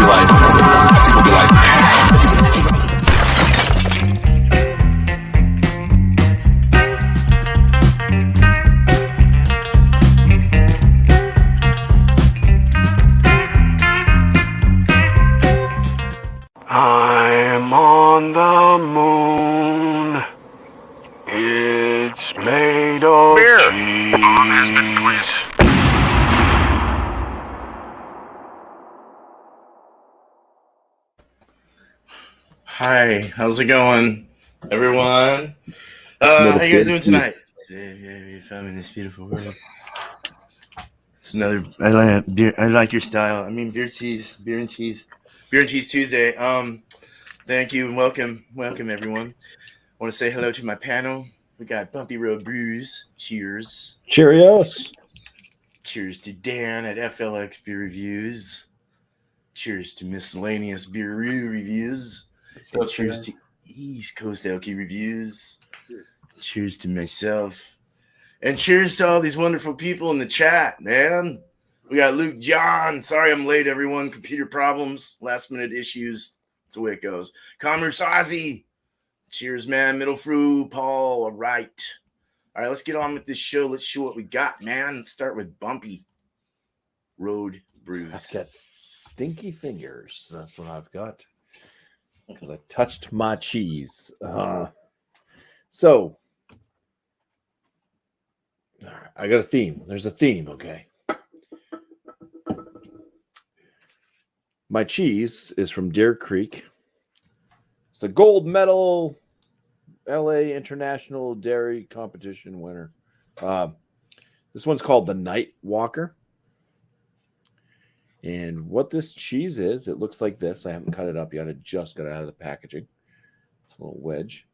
People be like, I'm on the moon. It's made of cheese. Hi, how's it going, everyone? How you guys doing tonight? You found me in this beautiful world. It's another. I like your style. I mean, beer and cheese Tuesday. Thank you and welcome, everyone. I want to say hello to my panel. We got Bumpy Road Brews. Cheers. Cheerios. Cheers to Dan at FLX Beer Reviews. Cheers to Miscellaneous Brewery Reviews. And cheers to East Coast Elky Reviews. Cheers to myself. And cheers to all these wonderful people in the chat, man. We got Luke John. Sorry I'm late, everyone. Computer problems, last-minute issues. That's the way it goes. Commerce Ozzy. Cheers, man. Middle Fruit, Paul. All right. All right, let's get on with this show. Let's show what we got, man. Let's start with Bumpy Road Brews. I've got stinky fingers. That's what I've got. Because I touched my cheese. So, I got a theme. There's a theme, okay? My cheese is from Deer Creek. It's a gold medal LA International Dairy Competition winner. This one's called the Night Walker. And what this cheese is, it looks like this. I haven't cut it up yet. I just got it out of the packaging. It's a little wedge.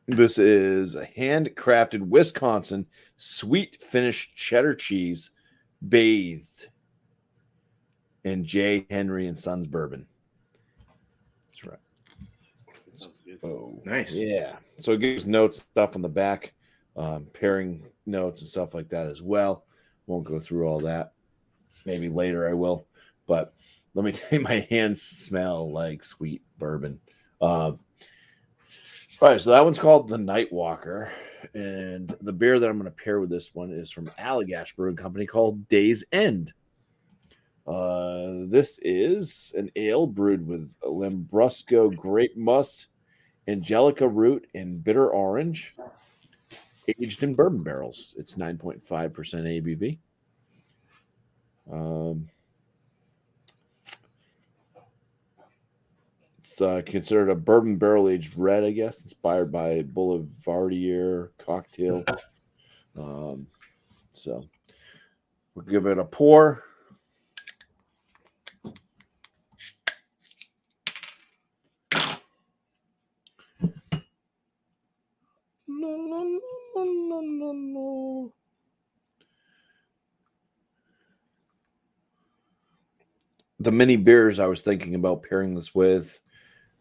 This is a handcrafted Wisconsin sweet finished cheddar cheese bathed in J. Henry and Sons bourbon. That's right. Oh, nice. Yeah. So it gives notes stuff on the back, pairing notes and stuff like that as well. Won't go through all that. Maybe later I will, but let me tell you, my hands smell like sweet bourbon. All right, so that one's called the Night Walker, and the beer that I'm going to pair with this one is from Allagash Brewing Company called Day's End. This is an ale brewed with Lambrusco grape must, Angelica root, and bitter orange, aged in bourbon barrels. It's 9.5% ABV. It's considered a bourbon barrel aged red, I guess, inspired by Boulevardier cocktail. So we'll give it a pour. No. The mini beers I was thinking about pairing this with,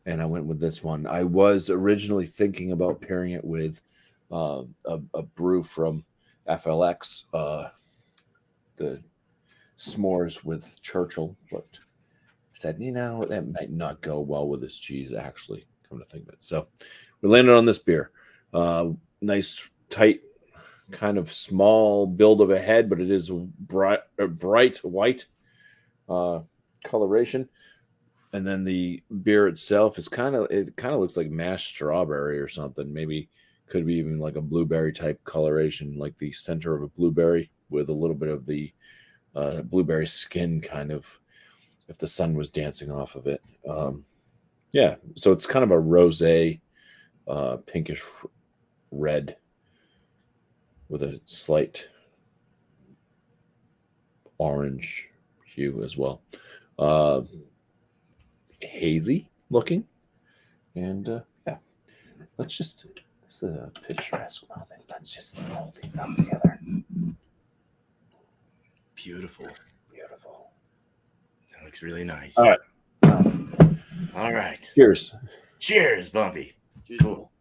and I went with this one. I was originally thinking about pairing it with a brew from FLX, the s'mores with Churchill, but I said, that might not go well with this cheese, actually, come to think of it. So we landed on this beer. Nice, tight, kind of small build of a head, but it is a bright white coloration, and then the beer itself is kind of looks like mashed strawberry or something. Maybe could be even like a blueberry type coloration, like the center of a blueberry with a little bit of the blueberry skin, kind of, if the sun was dancing off of it. Yeah, so it's kind of a rosé, pinkish red with a slight orange hue as well. Hazy looking, and yeah, this is a picturesque moment. Let's just roll these up together. Beautiful. That looks really nice. All right. Cheers, Bumpy. Cool.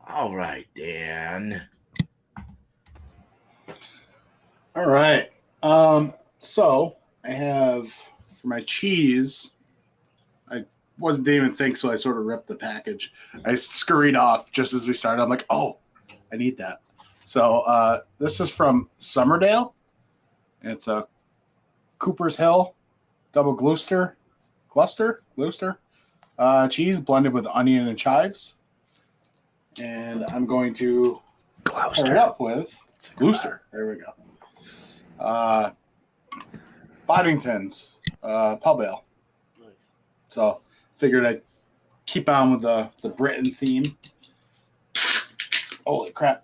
All right, Dan. All right. So I have for my cheese, I didn't even think, so I sort of ripped the package. I scurried off just as we started. I'm like, oh, I need that. So this is from Summerdale. It's a Cooper's Hill double Gloucester cheese blended with onion and chives. And I'm going to pair it up with Gloucester. There we go. Boddington's Pub Ale. Nice. So figured I'd keep on with the Britain theme. Holy crap.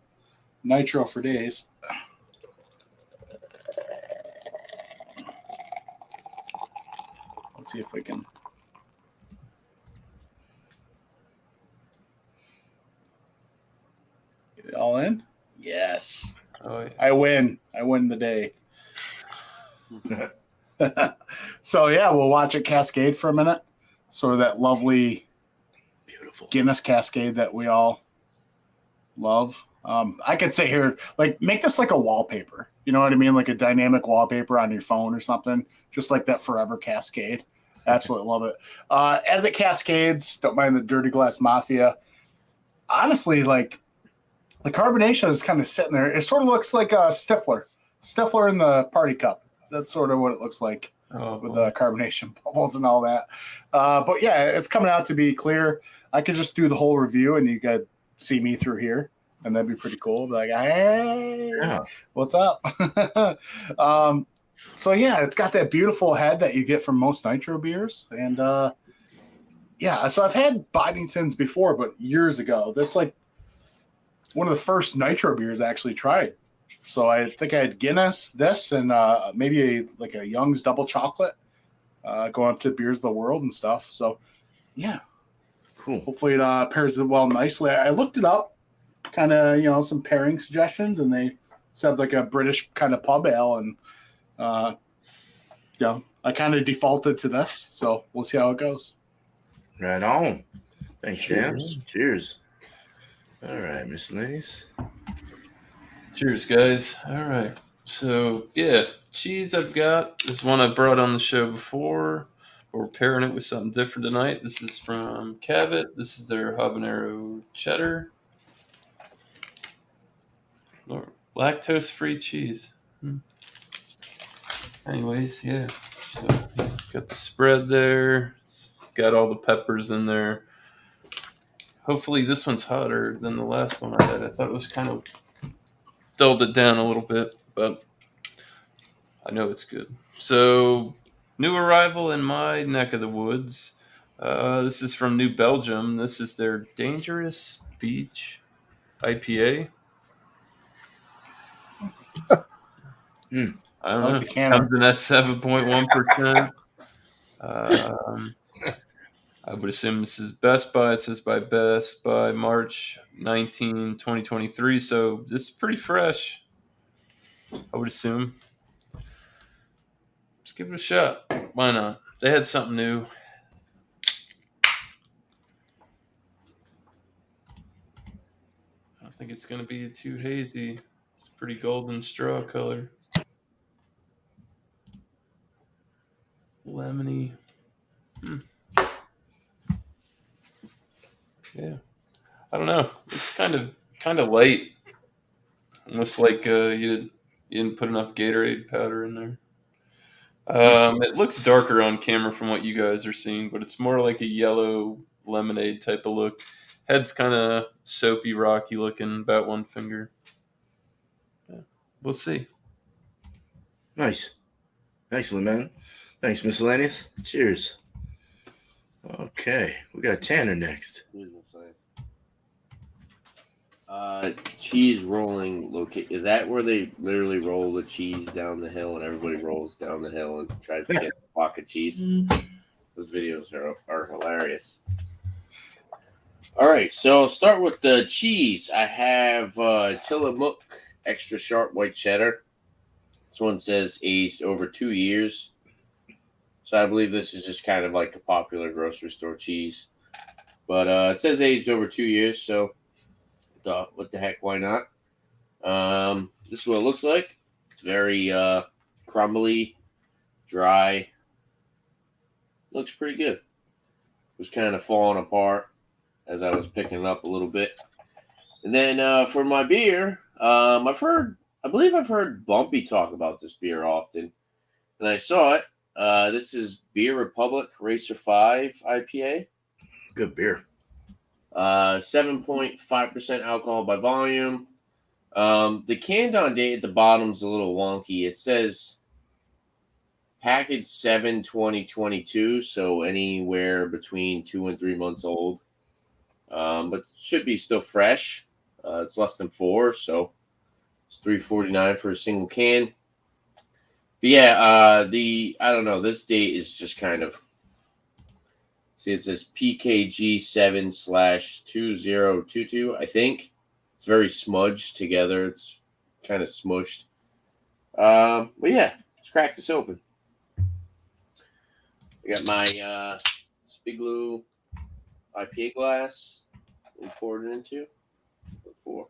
Nitro for days. Let's see if we can. Get it all in? Yes. Oh, yeah. I win. I win the day. So, yeah, we'll watch it cascade for a minute. Sort of that lovely, Beautiful Guinness cascade that we all love. I could say here, like, make this like a wallpaper. You know what I mean? Like a dynamic wallpaper on your phone or something. Just like that forever cascade. Absolutely love it. As it cascades, don't mind the Dirty Glass Mafia. Honestly, like, the carbonation is kind of sitting there. It sort of looks like a Stifler. Stifler in the party cup. That's sort of what it looks like with the carbonation bubbles and all that. But yeah, it's coming out to be clear. I could just do the whole review and you could see me through here. And that'd be pretty cool. Be like, hey, what's up? So yeah, it's got that beautiful head that you get from most nitro beers. And yeah, so I've had Boddington's before, but years ago. That's like one of the first nitro beers I actually tried. So I think I had Guinness, this, and maybe a Young's double chocolate going up to Beers of the World and stuff. So yeah, cool. Hopefully it pairs it well nicely. I looked it up, kind of, some pairing suggestions, and they said like a British kind of pub ale, and I kind of defaulted to this. So we'll see how it goes. Right on. Thanks, Dan. Cheers. Cheers. All right, Miscellaneous. Cheers, guys. All right. So, yeah, cheese I've got is one I brought on the show before. We're pairing it with something different tonight. This is from Cabot. This is their habanero cheddar. Lactose-free cheese. Anyways, yeah. So, got the spread there. It's got all the peppers in there. Hopefully this one's hotter than the last one I had. I thought it was kind of dulled it down a little bit, but I know it's good. So, new arrival in my neck of the woods. This is from New Belgium. This is their Dangerous Beach IPA. I don't know. Comes in at 7.1%. I would assume this is Best By. It says by Best By March 19, 2023. So this is pretty fresh, I would assume. Let's give it a shot. Why not? They had something new. I don't think it's going to be too hazy. It's pretty golden straw color. Lemony. Yeah, I don't know. It's kind of light, almost like you didn't put enough Gatorade powder in there. It looks darker on camera from what you guys are seeing, but it's more like a yellow lemonade type of look. Head's kind of soapy, rocky looking, about one finger. Yeah, we'll see. Nice. Excellent, man. Thanks, Miscellaneous. Cheers. Okay, we got Tanner next. Cheese rolling locate. Is that where they literally roll the cheese down the hill and everybody rolls down the hill and tries to get a block of cheese? Those videos are hilarious. All right, so I'll start with the cheese. I have Tillamook extra sharp white cheddar. This one says aged over 2 years. So I believe this is just kind of like a popular grocery store cheese. But it says aged over 2 years, so what the heck, why not? This is what it looks like. It's very crumbly, dry, looks pretty good. It was kind of falling apart as I was picking it up a little bit. And then for my beer, I believe I've heard Bumpy talk about this beer often, and I saw it. This is Beer Republic Racer 5 IPA. Good beer. 7.5% alcohol by volume. The canned on date at the bottom's a little wonky. It says package 7/20/22, so anywhere between 2 and 3 months old. But should be still fresh. It's less than 4, so it's $3.49 for a single can. But yeah, I don't know. This date is just kind of. See, it says PKG 7/2022. I think it's very smudged together. It's kind of smushed. But yeah, let's crack this open. I got my Spigloo IPA glass. We poured it into. Before.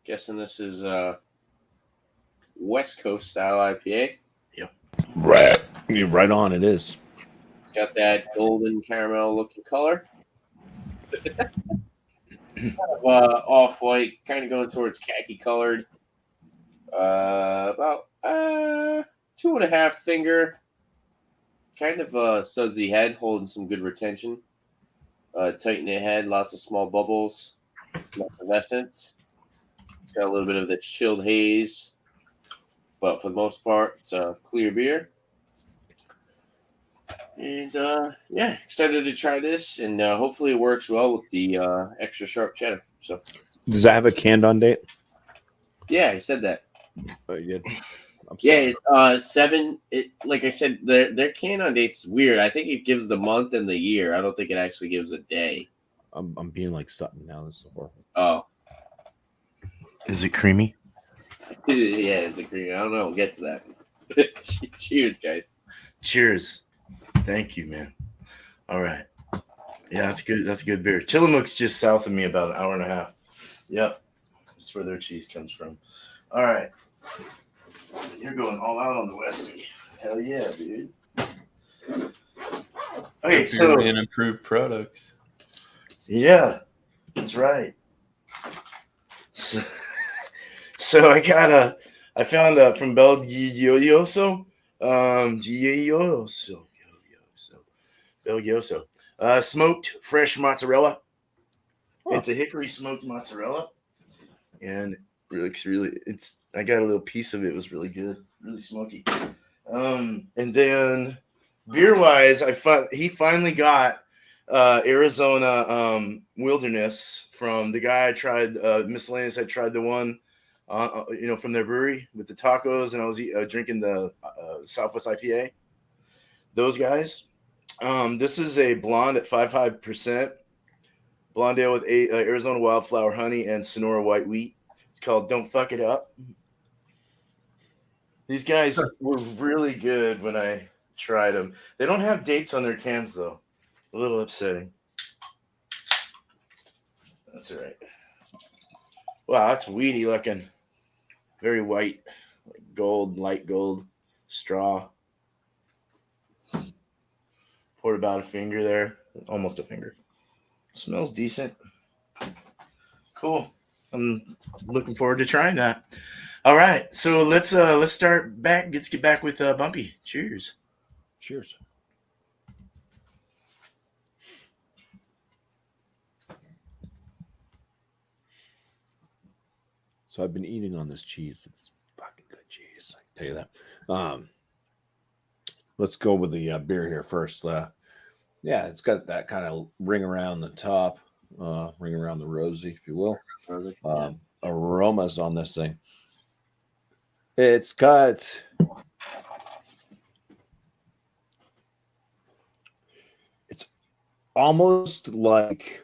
Guessing this is West Coast style IPA. Right. You're right on. It is. It's got that golden caramel looking color. Kind of off-white, kind of going towards khaki colored. About 2.5 finger. Kind of sudsy head, holding some good retention. Tight knit head, lots of small bubbles. Effervescence. It's got a little bit of the chilled haze. But for the most part, it's a clear beer. And yeah, excited to try this, and hopefully it works well with the extra sharp cheddar. So, Does that have a canned on date? yeah, I said that. Oh, you did? I'm Yeah, sorry. it's 7. Like I said, their can on date's weird. I think it gives the month and the year. I don't think it actually gives a day. I'm being like Sutton now. This is horrible. Oh, Is it creamy? yeah, it's a green. I don't know. We'll get to that. Cheers, guys. Cheers. Thank you, man. All right. Yeah, that's good. That's a good beer. Tillamook's just south of me, about an hour and a half. Yep. That's where their cheese comes from. All right. You're going all out on the Westie. Hell yeah, dude. Okay, so and improved products. yeah, that's right. So I found from Belgioso, Belgioso, smoked fresh mozzarella. Huh. It's a hickory smoked mozzarella, and I got a little piece of it. It was really good, really smoky. And then beer wise, he finally got Arizona Wilderness from the guy I tried. Miscellaneous. I tried the one, from their brewery with the tacos, and I was drinking the Southwest IPA. Those guys. This is a blonde at 5.5%. Blonde ale with Arizona wildflower honey and Sonora white wheat. It's called Don't Fuck It Up. These guys were really good when I tried them. They don't have dates on their cans, though. A little upsetting. That's all right. Wow, that's weedy looking. Very white, like gold, light gold straw. Poured about a finger there, almost a finger. Smells decent. Cool. I'm looking forward to trying that. All right, so let's start back. Let's get back with Bumpy. Cheers. Cheers. So I've been eating on this cheese. It's fucking good cheese. I can tell you that. Let's go with the beer here first. Yeah, it's got that kind of ring around the top, ring around the rosy, if you will. Aromas on this thing. It's got it's almost like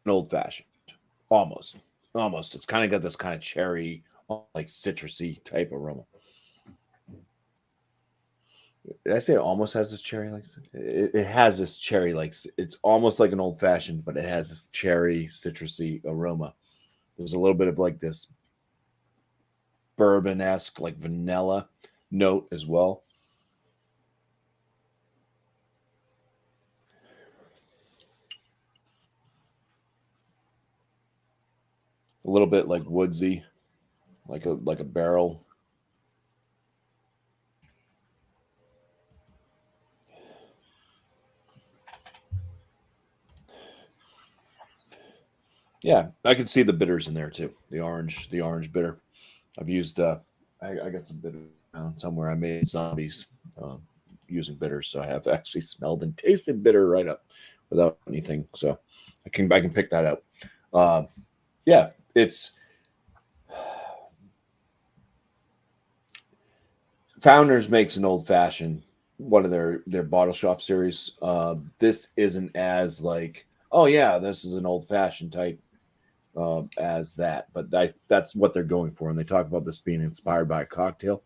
an old fashioned. Almost. It's kind of got this kind of cherry, like citrusy type aroma. Did I say it almost has this cherry like it has this cherry like it's almost like an old fashioned, but it has this cherry citrusy aroma. There's a little bit of like this bourbon-esque, like vanilla note as well. A little bit like woodsy, like a barrel. Yeah, I can see the bitters in there too. The orange bitter. I've used I got some bitter around somewhere. I made zombies using bitters, so I have actually smelled and tasted bitter right up without anything. So I can pick that out. Yeah, it's Founders makes an old fashioned, one of their bottle shop series. This isn't as like, oh yeah, this is an old fashioned type as that, but that's what they're going for. And they talk about this being inspired by a cocktail.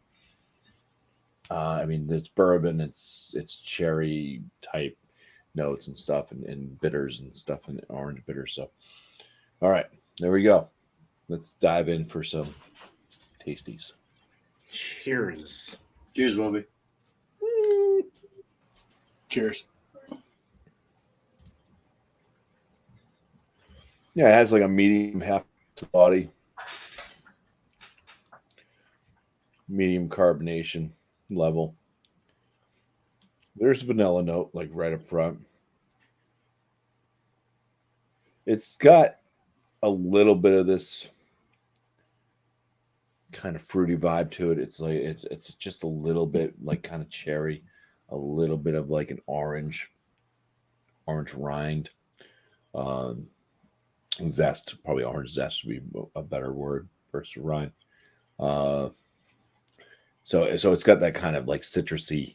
I mean, it's bourbon, it's cherry type notes and stuff, and bitters and stuff, and orange bitters. So, all right, there we go. Let's dive in for some tasties. Cheers. Cheers, Bumpy. Cheers. Yeah, it has like a medium half body, medium carbonation level. There's a vanilla note like right up front. It's got a little bit of this kind of fruity vibe to it. It's like it's just a little bit like kind of cherry, a little bit of like an orange rind, zest. Probably orange zest would be a better word versus rind. So it's got that kind of like citrusy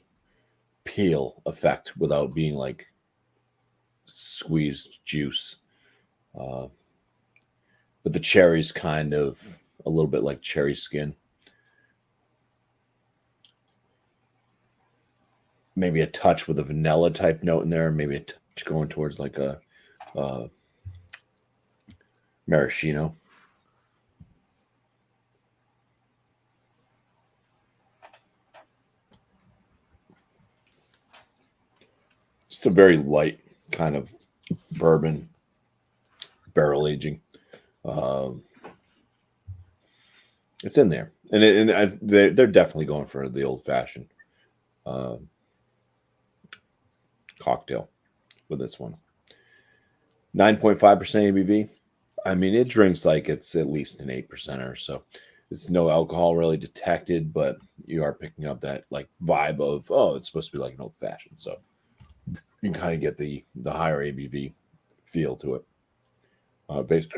peel effect without being like squeezed juice. But the cherry's kind of a little bit like cherry skin. Maybe a touch with a vanilla type note in there. Maybe a touch going towards like a maraschino. Just a very light kind of bourbon barrel aging. It's in there, and they're definitely going for the old fashioned cocktail with this one. 9.5% ABV. I mean, it drinks like it's at least an 8%er. So it's no alcohol really detected, but you are picking up that like vibe of, oh, it's supposed to be like an old fashioned. So you can kind of get the higher ABV feel to it. Based,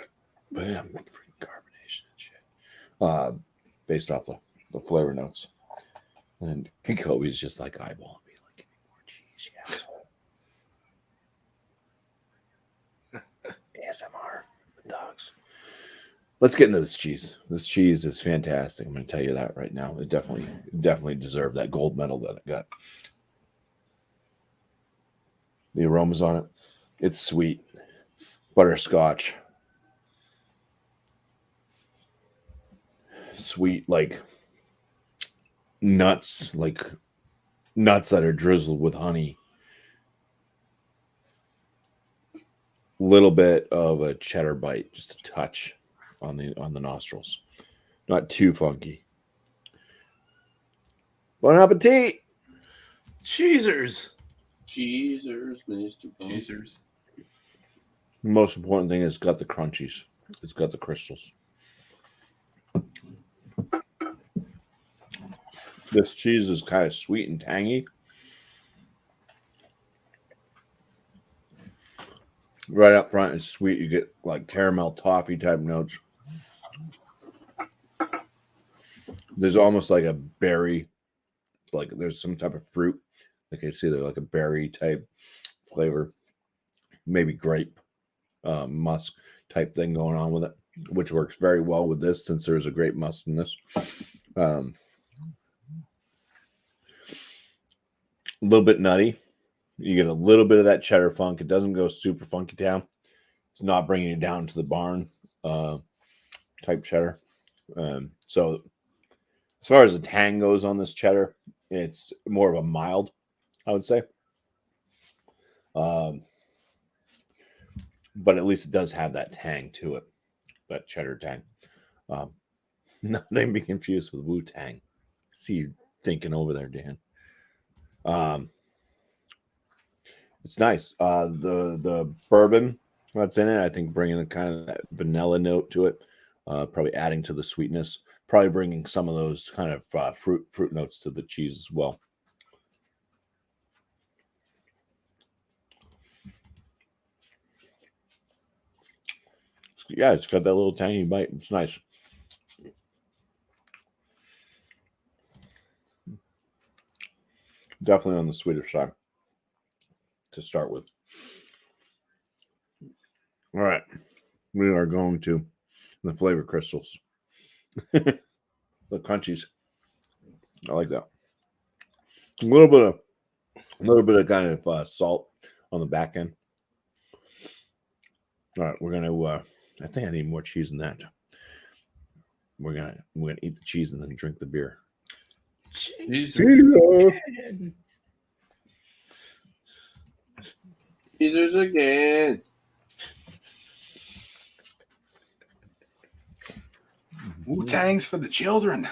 bam, freaking carbonation and shit. Based off the flavor notes. And Kobe's just like eyeballing me, like, give me more cheese, yeah. ASMR, the dogs. Let's get into this cheese. This cheese is fantastic. I'm going to tell you that right now. It definitely deserved that gold medal that it got. The aromas on it, it's sweet, butterscotch, sweet like nuts that are drizzled with honey. Little bit of a cheddar bite, just a touch on the nostrils. Not too funky. Bon appetit! Cheesers. Cheesers, Mr. Bumpy. Cheesers. The most important thing is it's got the crunchies. It's got the crystals. This cheese is kind of sweet and tangy. Right up front, it's sweet. You get like caramel toffee type notes. There's almost like a berry, like there's some type of fruit. Like I see there, like a berry type flavor, maybe grape, musk type thing going on with it, which works very well with this since there's a grape musk in this. A little bit nutty. You get a little bit of that cheddar funk. It doesn't go super funky down. It's not bringing you down to the barn type cheddar. So As far as the tang goes on this cheddar, it's more of a mild, I would say. But at least it does have that tang to it, that cheddar tang. Nothing be confused with Wu Tang. See you thinking over there, Dan. It's nice. The bourbon that's in it, I think, bringing a kind of that vanilla note to it, probably adding to the sweetness, probably bringing some of those kind of fruit notes to the cheese as well. Yeah, it's got that little tangy bite. It's nice. Definitely on the sweeter side to start with. All right. We are going to the flavor crystals. The crunchies. I like that. A little bit of kind of salt on the back end. All right, we're gonna. I think I need more cheese than that. We're gonna eat the cheese and then drink the beer. Caesars again. Wu-Tang's for the children.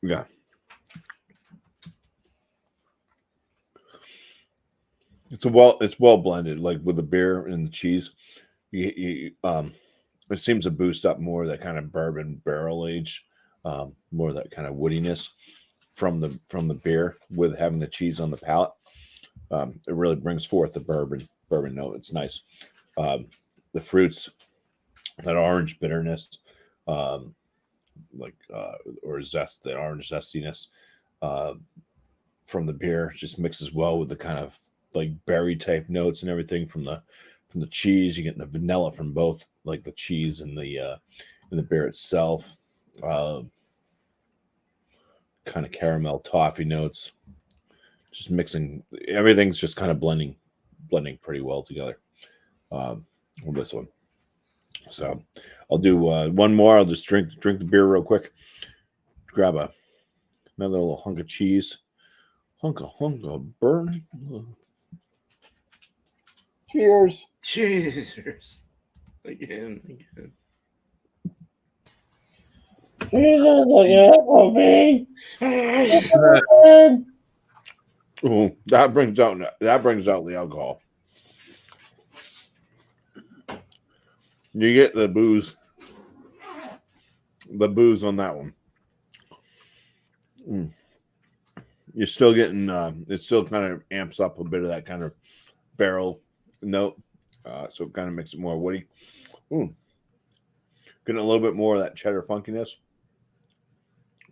Yeah. It's well blended, like with the beer and the cheese. It seems to boost up more of that kind of bourbon barrel age, more of that kind of woodiness from the beer with having the cheese on the palate. It really brings forth the bourbon note. It's nice. The fruits, that orange bitterness, or zest, that orange zestiness from the beer just mixes well with the kind of like berry type notes and everything from the cheese. You get the vanilla from both, like the cheese and the beer itself. Kind of caramel toffee notes. Just mixing, everything's just kind of blending pretty well together with this one. So I'll do one more. I'll just drink the beer real quick. Grab another little hunk of cheese. Hunk of burn. Cheers. Cheers. Again. Ooh, that brings out the alcohol. You get the booze on that one. You're still getting it still kind of amps up a bit of that kind of barrel note, so it kind of makes it more woody. Getting a little bit more of that cheddar funkiness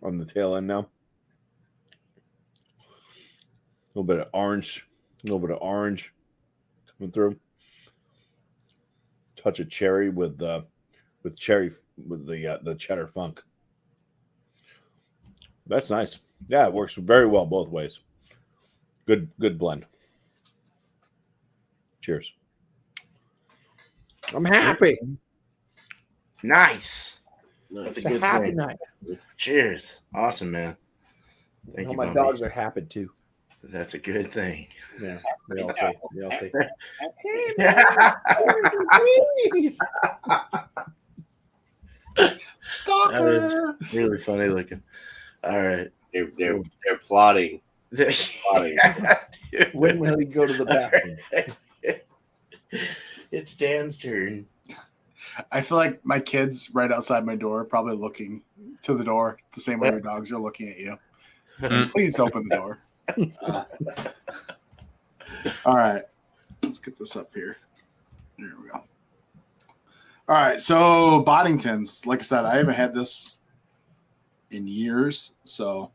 on the tail end now. A little bit of orange coming through. Touch of cherry with the cheddar funk. That's nice. Yeah, it works very well both ways. Good blend. Cheers. I'm happy. Nice. That's a good happy thing. night. Cheers. Awesome, man. Thank you, my Bumpy. dogs are happy too. That's a good thing. Yeah, they all say. That was really funny looking. All right. They're plotting. When will he go to the bathroom? It's Dan's turn. I feel like my kids right outside my door probably looking to the door the same way your dogs are looking at you. Please open the door. All right. Let's get this up here. There we go. All right. So Boddington's, like I said, I haven't had this in years. So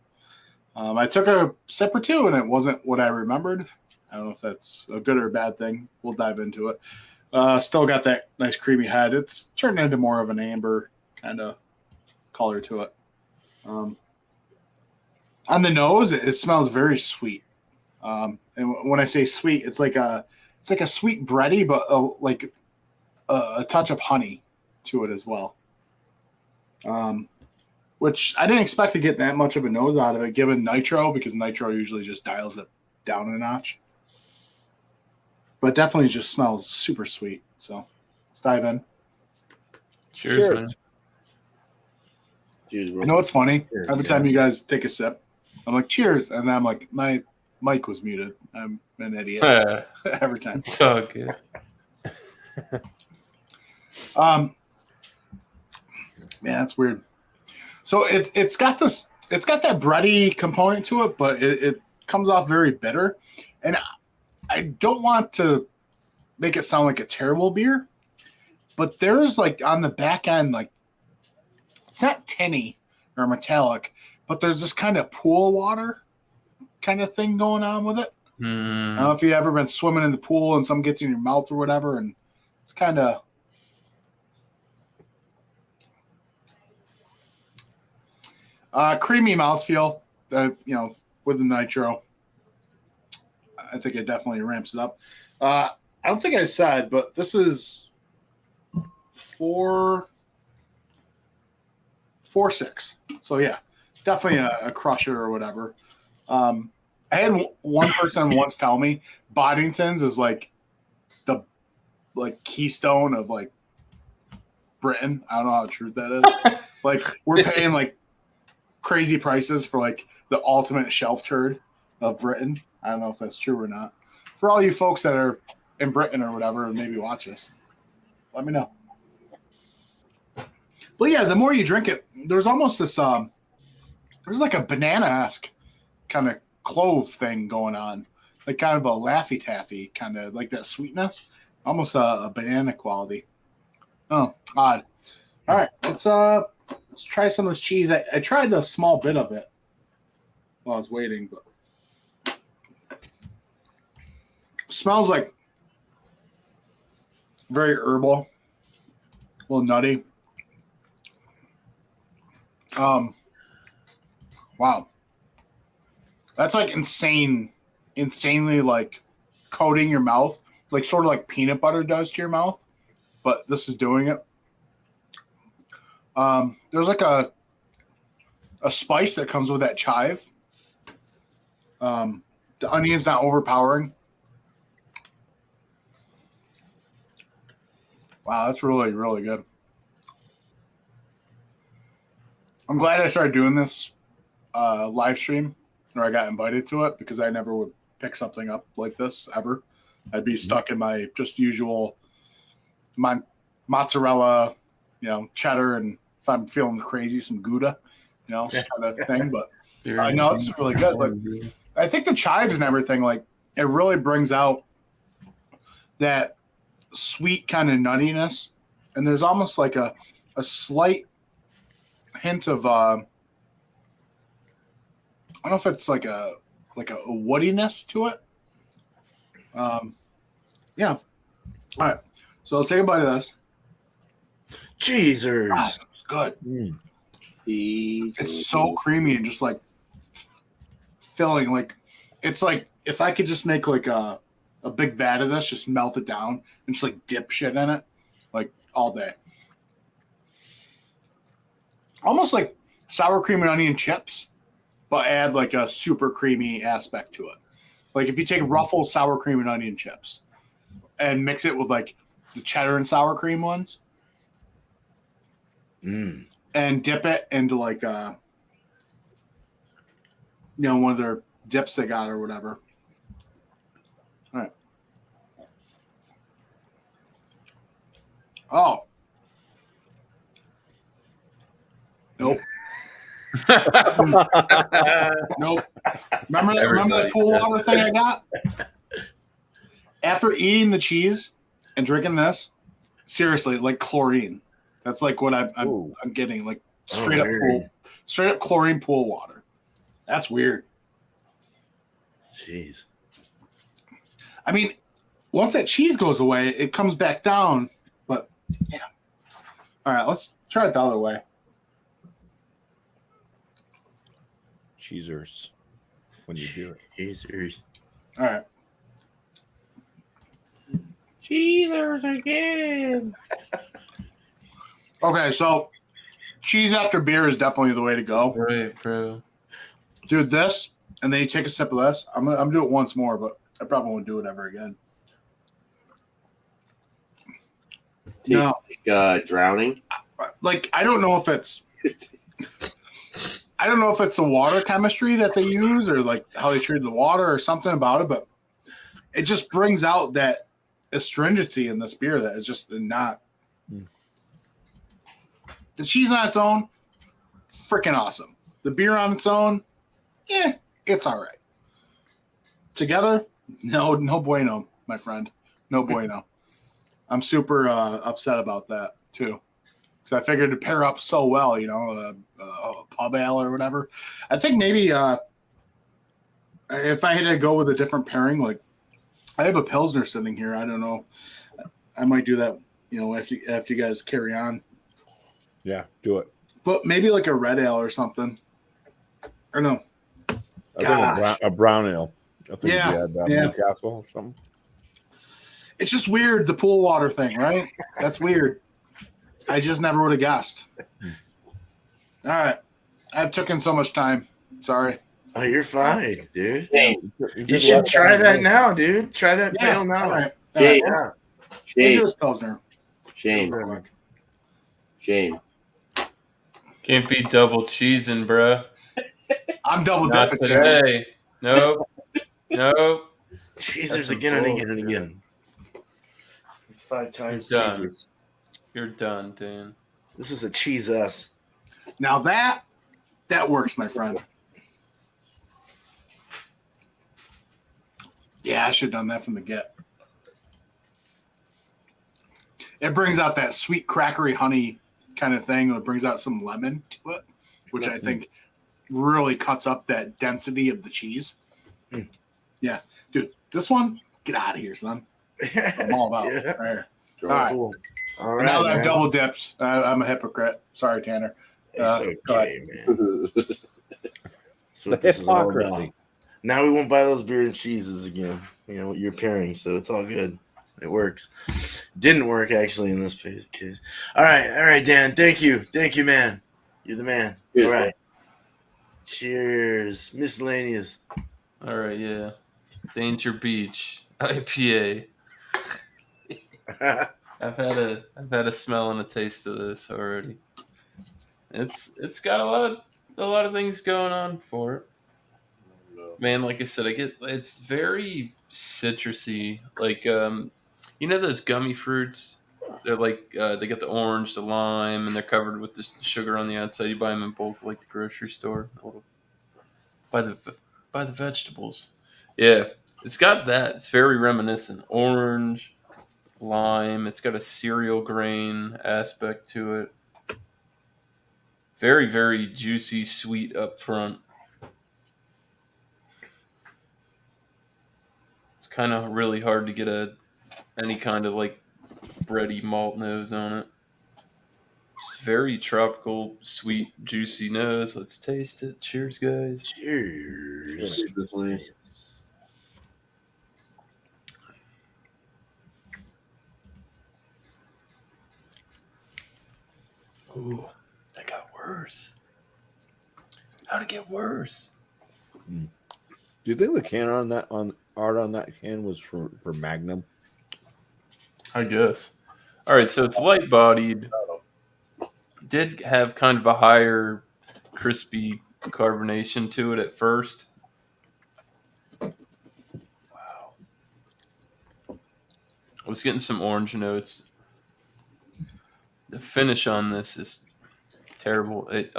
I took a sip or two and it wasn't what I remembered. I don't know if that's a good or a bad thing. We'll dive into it. Still got that nice creamy head. It's turned into more of an amber kind of color to it. On the nose, it smells very sweet. And when I say sweet, it's like a sweet bready, but like a touch of honey to it as well. Which I didn't expect to get that much of a nose out of it, given nitro, because nitro usually just dials it down a notch. But definitely just smells super sweet. So let's dive in. Cheers, man. Cheers, bro. I know it's funny. Cheers, Every time you guys take a sip, I'm like, cheers. And then I'm like, my mic was muted. I'm an idiot every time. It's all good. Man, that's weird. So it's got that bready component to it, but it comes off very bitter. And I don't want to make it sound like a terrible beer, but there's like on the back end, like it's not tinny or metallic, but there's this kind of pool water kind of thing going on with it. I don't know if you've ever been swimming in the pool and some gets in your mouth or whatever, and it's kind of creamy mouthfeel. With the nitro, I think it definitely ramps it up. I don't think I said, but this is 4.6. So yeah, definitely a crusher or whatever. I had one person once tell me Boddington's is like the keystone of like Britain. I don't know how true that is. Like we're paying like crazy prices for like the ultimate shelf turd of Britain. I don't know if that's true or not. For all you folks that are in Britain or whatever and maybe watch this, let me know. But yeah, the more you drink it, there's almost this there's like a banana-esque kind of clove thing going on. Like kind of a Laffy Taffy, kind of like that sweetness. Almost a banana quality. Oh, odd. All right, let's try some of this cheese. I tried the small bit of it while I was waiting, but smells like very herbal, a little nutty. Wow, that's like insanely like coating your mouth, like sort of like peanut butter does to your mouth, but this is doing it. There's like a spice that comes with that chive. The onion's not overpowering. Wow, that's really, really good. I'm glad I started doing this live stream, or I got invited to it, because I never would pick something up like this ever. I'd be stuck in my just usual mozzarella, cheddar, and if I'm feeling crazy, some Gouda, kind of thing. But no, this is really good. Like, I think the chives and everything, like, it really brings out that sweet kind of nuttiness, and there's almost like a slight hint of I don't know if it's like a woodiness to it. Yeah. All right. So I'll take a bite of this. Cheezers. It's good. Mm. It's so creamy and just like filling. Like it's like if I could just make like a big vat of this, just melt it down and just like dip shit in it, like all day. Almost like sour cream and onion chips, but add like a super creamy aspect to it. Like if you take Ruffles sour cream and onion chips and mix it with like the cheddar and sour cream ones, and dip it into like one of their dips they got or whatever. All right. Oh. Nope. Nope. Remember the pool water thing I got? After eating the cheese and drinking this, seriously, like chlorine. That's like what I'm getting, like straight up chlorine pool water. That's weird. Jeez. I mean, once that cheese goes away, it comes back down. But yeah. All right, let's try it the other way. Cheezers when you do it. Cheezers. All right. Cheezers again. Okay, so cheese after beer is definitely the way to go. Right, bro. Dude, this, and then you take a sip of this. I'm gonna do it once more, but I probably won't do it ever again. No. Like, drowning. Like, I don't know if it's the water chemistry that they use or like how they treat the water or something about it, but it just brings out that astringency in this beer that is just not. The cheese on its own, freaking awesome. The beer on its own, it's all right. Together, no bueno, my friend. No bueno. I'm super upset about that too. Because I figured to pair up so well, a pub ale or whatever. I think maybe if I had to go with a different pairing, like I have a Pilsner sitting here. I don't know. I might do that, after you guys carry on. Yeah, do it. But maybe like a red ale or something. Or no. I think a brown ale. I think Yeah, you had that yeah. Newcastle or something. It's just weird, the pool water thing, right? That's weird. I just never would have guessed. All right. I've taken so much time. Sorry. Oh, you're fine, dude. Hey, You should try that now, dude. Try that pale now. All right. Jay, All right. Shane, This Pilsner. Shane. Can't be double cheesing, bro. I'm double Not dipping. today. Nope. Cheezers That's a again and bull, again and dude. again. 5 times You're done. cheezers. You're done, Dan. This is a cheese us. Now that works, my friend. Yeah, I should have done that from the get. It brings out that sweet crackery honey kind of thing. It brings out some lemon to it, which I think really cuts up that density of the cheese. Yeah, dude, this one, get out of here, son. I'm all about it. Yeah. Right here. All right. Cool. All right, Now that I've man. double dipped, I'm a hypocrite. Sorry, Tanner. It's go okay, man. That's what The this is all hypocrisy. about. Now we won't buy those beer and cheeses again. What you're pairing, so it's all good. It works. Didn't work actually in this case. All right, Dan. Thank you, man. You're the man. Cheers, all right. Cheers, Miscellaneous. All right, yeah. Danger Beach IPA. I've had a smell and a taste of this already. It's got a lot of things going on for it. Man, like I said, it's very citrusy. Like those gummy fruits. They're like they got the orange, the lime, and they're covered with the sugar on the outside. You buy them in bulk, like the grocery store. Buy the vegetables. Yeah, it's got that. It's very reminiscent. Orange, lime. It's got a cereal grain aspect to it. Very, very juicy, sweet up front. It's kind of really hard to get any kind of like bready malt nose on it. Just very tropical, sweet, juicy nose. Let's taste it. Cheers, guys. Cheers. Ooh, that got worse. How'd it get worse? Do you think the can art on that can was for Magnum? I guess. All right, so it's light bodied. Did have kind of a higher crispy carbonation to it at first. Wow. I was getting some orange notes. The finish on this is terrible. It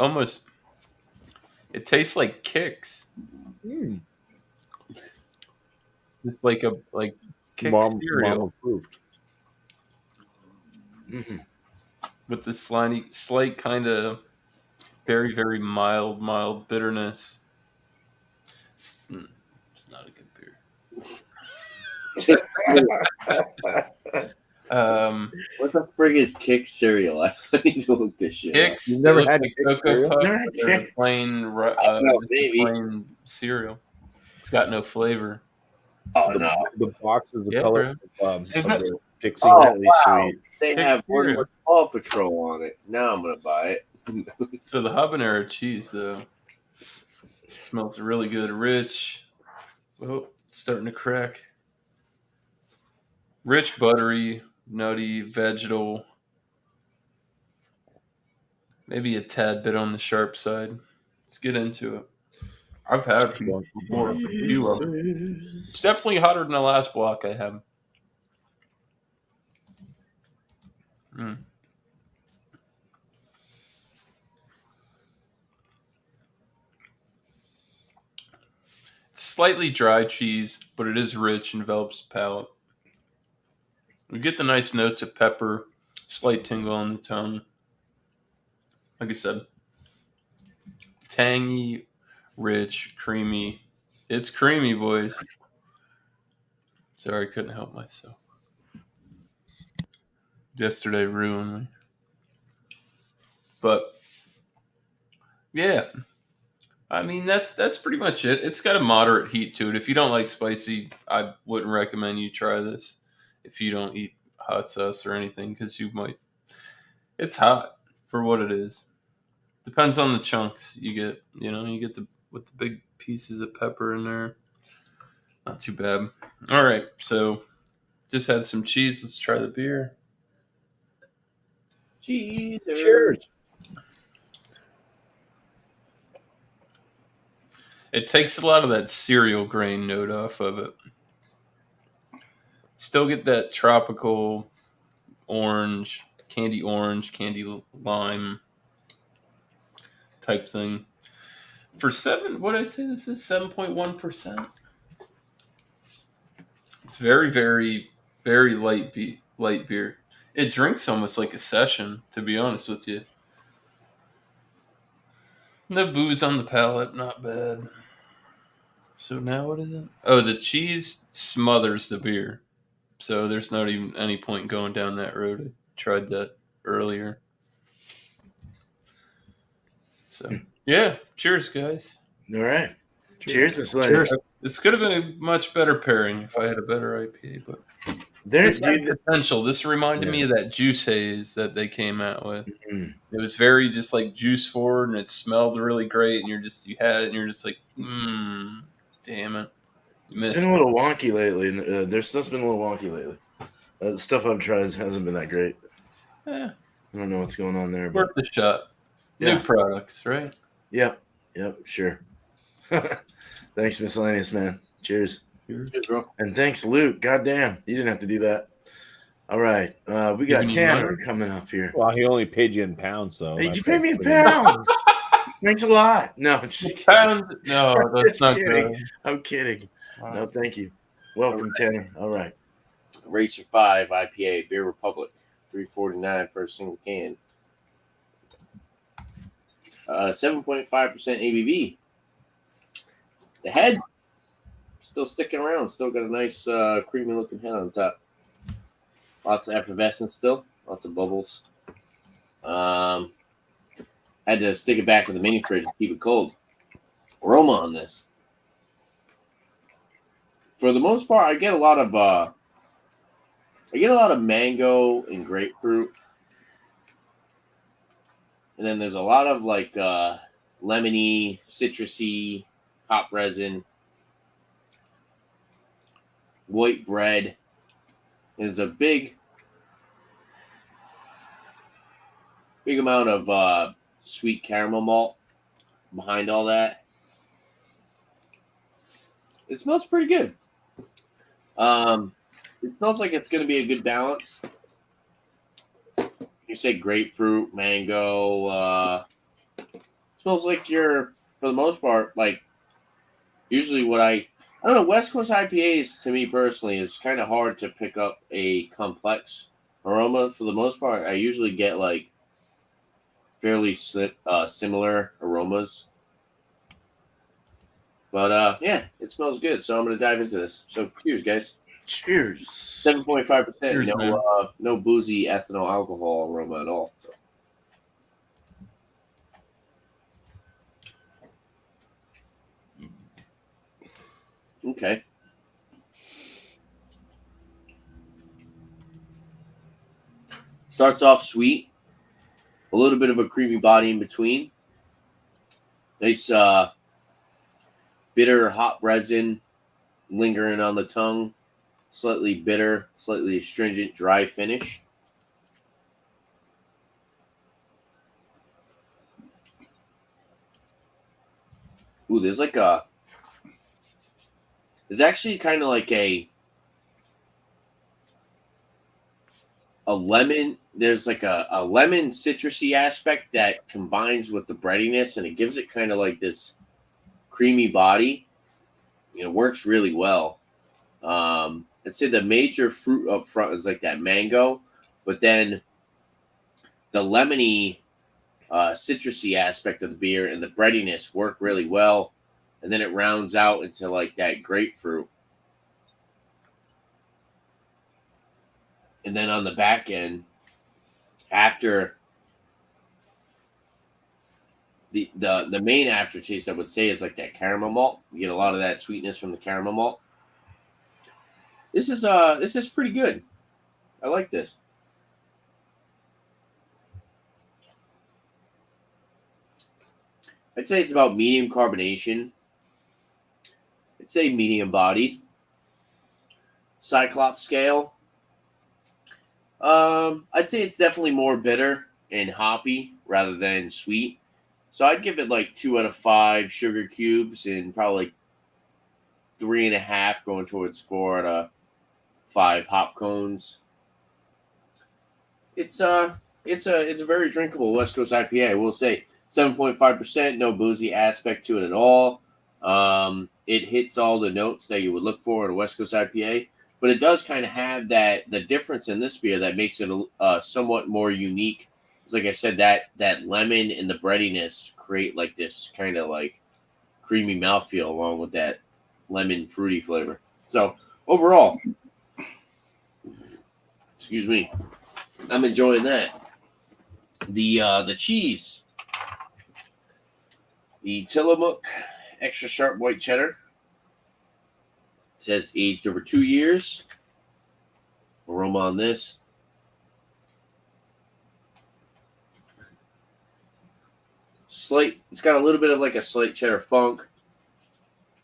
tastes like Kix. It's like Kix cereal. Approved. Mm-hmm. With the slight kind of very, very mild bitterness. It's not a good beer. What the frig is Kix cereal? I need to look this shit up. Kix. You've never it looks had like Kix Cocoa cereal? Puffs Never had or Kix. plain, Maybe. plain cereal. It's got no flavor. Oh the, no! the box is the Yeah, color of Isn't it- the Dixie. Slightly wow. sweet. They Take have one care. with Paw Patrol on it. Now I'm gonna buy it. So the habanero cheese, though, smells really good. Rich. Oh, it's starting to crack. Rich, buttery, nutty, vegetal. Maybe a tad bit on the sharp side. Let's get into it. I've had these before. A few of them. It's definitely hotter than the last block I had. Mm. It's slightly dry cheese, but it is rich and envelops the palate. We get the nice notes of pepper, slight tingle on the tongue. Like I said, tangy, rich, creamy. It's creamy, boys. Sorry, I couldn't help myself. Yesterday ruined me. But yeah, I mean that's pretty much it. It's got a moderate heat to it. If you don't like spicy, I wouldn't recommend you try this. If you don't eat hot sauce or anything, because you might. It's hot for what it is. Depends on the chunks you get. You know, you get the with the big pieces of pepper in there. Not too bad. All right, so just had some cheese. Let's try the beer. Cheese. Cheers. It takes a lot of that cereal grain note off of it. Still get that tropical orange, candy lime type thing. For what did I say? This is 7.1%. It's very, very, very light beer. It drinks almost like a session, to be honest with you. No booze on the palate, not bad. So now what is it? Oh, the cheese smothers the beer. So there's not even any point going down that road. I tried that earlier. So yeah, cheers, guys. All right. Cheers, Miscellaneous. This could have been a much better pairing if I had a better IPA, but There's this had dude. potential. This reminded me of that juice haze that they came out with. It was very just like juice forward, and it smelled really great. And you had it, and you're just like, damn it, you It's missed. been a little wonky lately. Their stuff's been a little wonky lately. The stuff I've tried hasn't been that great. Yeah, I don't know what's going on there, but worth the shot. Yeah. New products, right? Yep, sure. Thanks, Miscellaneous, man. Cheers. Cheers, bro. And thanks, Luke. Goddamn, you didn't have to do that. All right, we got Giving you Tanner money? coming up here. Well, he only paid you in pounds, so Hey, that's you pay me in pretty good. pounds. Thanks a lot. No, I'm just kidding. Pound? No, that's Just not kidding. good. I'm kidding. No, thank you. Welcome, Tanner. All right. Racer 5 IPA, Beer Republic, $3.49 for a single can. 7.5% ABV. The head still sticking around. Still got a nice creamy looking head on top. Lots of effervescence still. Lots of bubbles. Had to stick it back in the mini fridge to keep it cold. Aroma on this. For the most part, I get a lot of mango and grapefruit. And then there's a lot of like lemony, citrusy, hop resin, white bread. There's a big amount of sweet caramel malt behind all that. It smells pretty good. It smells like it's going to be a good balance. You say grapefruit, mango. Smells like you're, for the most part, like usually what I don't know. West Coast IPAs, to me personally, is kind of hard to pick up a complex aroma. For the most part, I usually get like fairly similar aromas. But yeah, it smells good. So I'm going to dive into this. So cheers, guys. Cheers. 7.5%. Cheers, man. No boozy ethanol alcohol aroma at all. So. Okay. Starts off sweet, a little bit of a creamy body in between. Nice bitter hop resin lingering on the tongue. Slightly bitter, slightly astringent, dry finish. Ooh, there's actually kind of like a lemon. There's like a lemon citrusy aspect that combines with the breadiness, and it gives it kind of like this creamy body. It works really well. I'd say the major fruit up front is like that mango, but then the lemony, citrusy aspect of the beer and the breadiness work really well, and then it rounds out into like that grapefruit. And then on the back end, after the main aftertaste, I would say, is like that caramel malt. You get a lot of that sweetness from the caramel malt. This is pretty good. I like this. I'd say it's about medium carbonation. I'd say medium bodied. Cyclops scale. I'd say it's definitely more bitter and hoppy rather than sweet. So I'd give it like 2 out of 5 sugar cubes and probably like 3.5 going towards 4 out of 5 hop cones. It's a very drinkable West Coast IPA. I will say 7.5%, no boozy aspect to it at all. It hits all the notes that you would look for in a West Coast IPA, but it does kind of have the difference in this beer that makes it somewhat more unique. It's like I said, that lemon and the breadiness create like this kind of like creamy mouthfeel along with that lemon fruity flavor. So overall, excuse me, I'm enjoying that. The cheese, the Tillamook extra sharp white cheddar. It says aged over 2 years. Aroma on this. It's got a little bit of like a slight cheddar funk.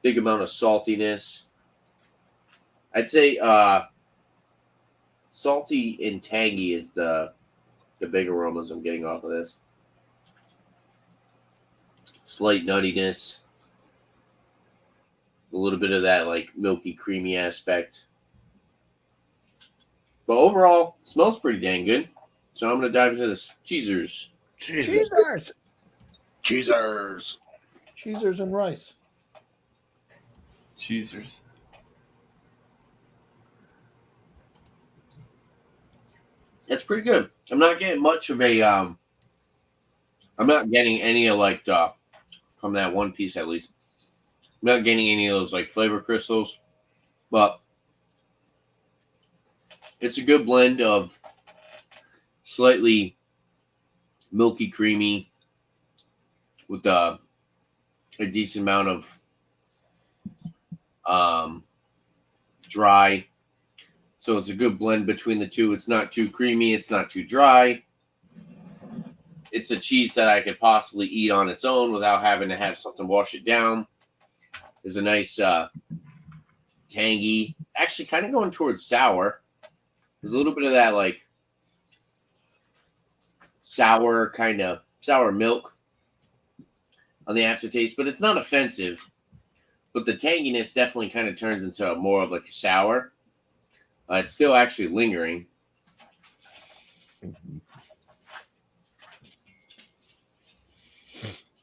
Big amount of saltiness. I'd say salty and tangy is the big aromas I'm getting off of this. Slight nuttiness. A little bit of that like milky, creamy aspect. But overall, smells pretty dang good. So I'm going to dive into this. Cheesers. Cheezers. Cheezers. Cheezers and rice. Cheezers. It's pretty good. I'm not getting much of a I'm not getting any of like from that one piece at least. I'm not getting any of those like flavor crystals, but it's a good blend of slightly milky, creamy with a decent amount of dry. So it's a good blend between the two. It's not too creamy. It's not too dry. It's a cheese that I could possibly eat on its own without having to have something wash it down. There's a nice tangy, actually kind of going towards sour. There's a little bit of that like sour milk on the aftertaste, but it's not offensive. But the tanginess definitely kind of turns into more of like a sour. It's still actually lingering.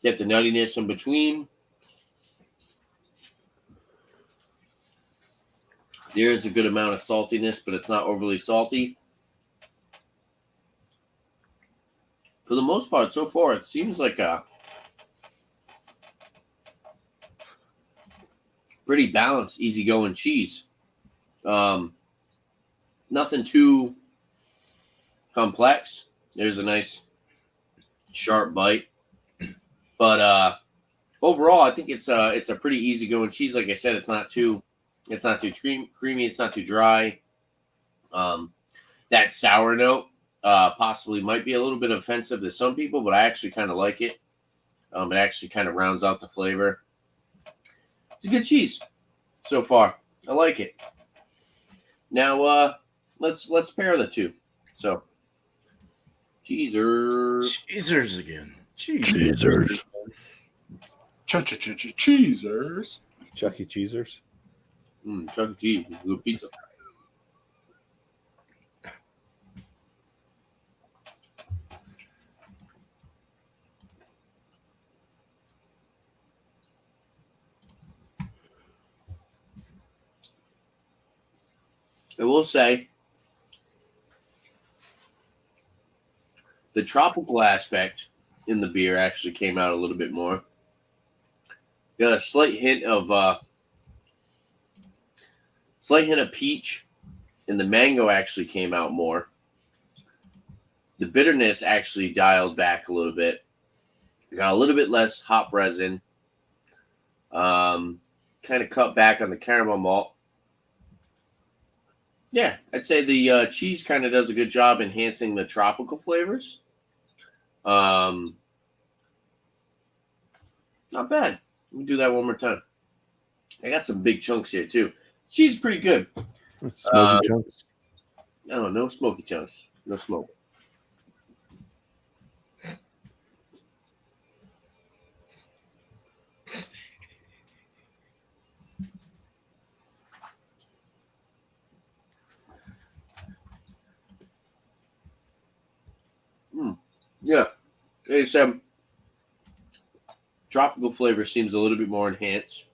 Get the nuttiness in between. There's a good amount of saltiness, but it's not overly salty. For the most part, so far, it seems like a pretty balanced, easygoing cheese. Nothing too complex. There's a nice sharp bite, but overall, I think it's a pretty easygoing cheese. Like I said, it's not too creamy. It's not too dry. That sour note possibly might be a little bit offensive to some people, but I actually kind of like it. It actually kind of rounds out the flavor. It's a good cheese so far. I like it. Now let's pair the two. So cheesers. Cheesers again. Cheesers. Cheesers. Chuck E. Cheesers. Chuck E. Cheese, good pizza. I will say the tropical aspect in the beer actually came out a little bit more. Got a slight hint of peach, and the mango actually came out more. The bitterness actually dialed back a little bit. Got a little bit less hop resin. Kind of cut back on the caramel malt. Yeah, I'd say the cheese kind of does a good job enhancing the tropical flavors. Not bad. Let me do that one more time. I got some big chunks here too. Cheese is pretty good. Smoky chunks. No smoky chunks. No smoke. Yeah. It's tropical flavor seems a little bit more enhanced.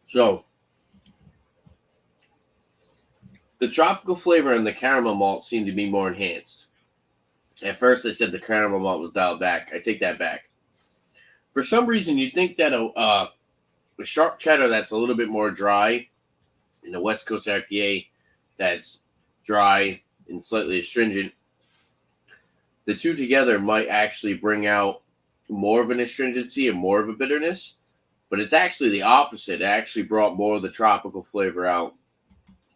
So the tropical flavor and the caramel malt seem to be more enhanced. At first, I said the caramel malt was dialed back. I take that back. For some reason, you'd think that a sharp cheddar that's a little bit more dry, and a West Coast IPA that's dry and slightly astringent, the two together might actually bring out more of an astringency and more of a bitterness. But it's actually the opposite. It actually brought more of the tropical flavor out,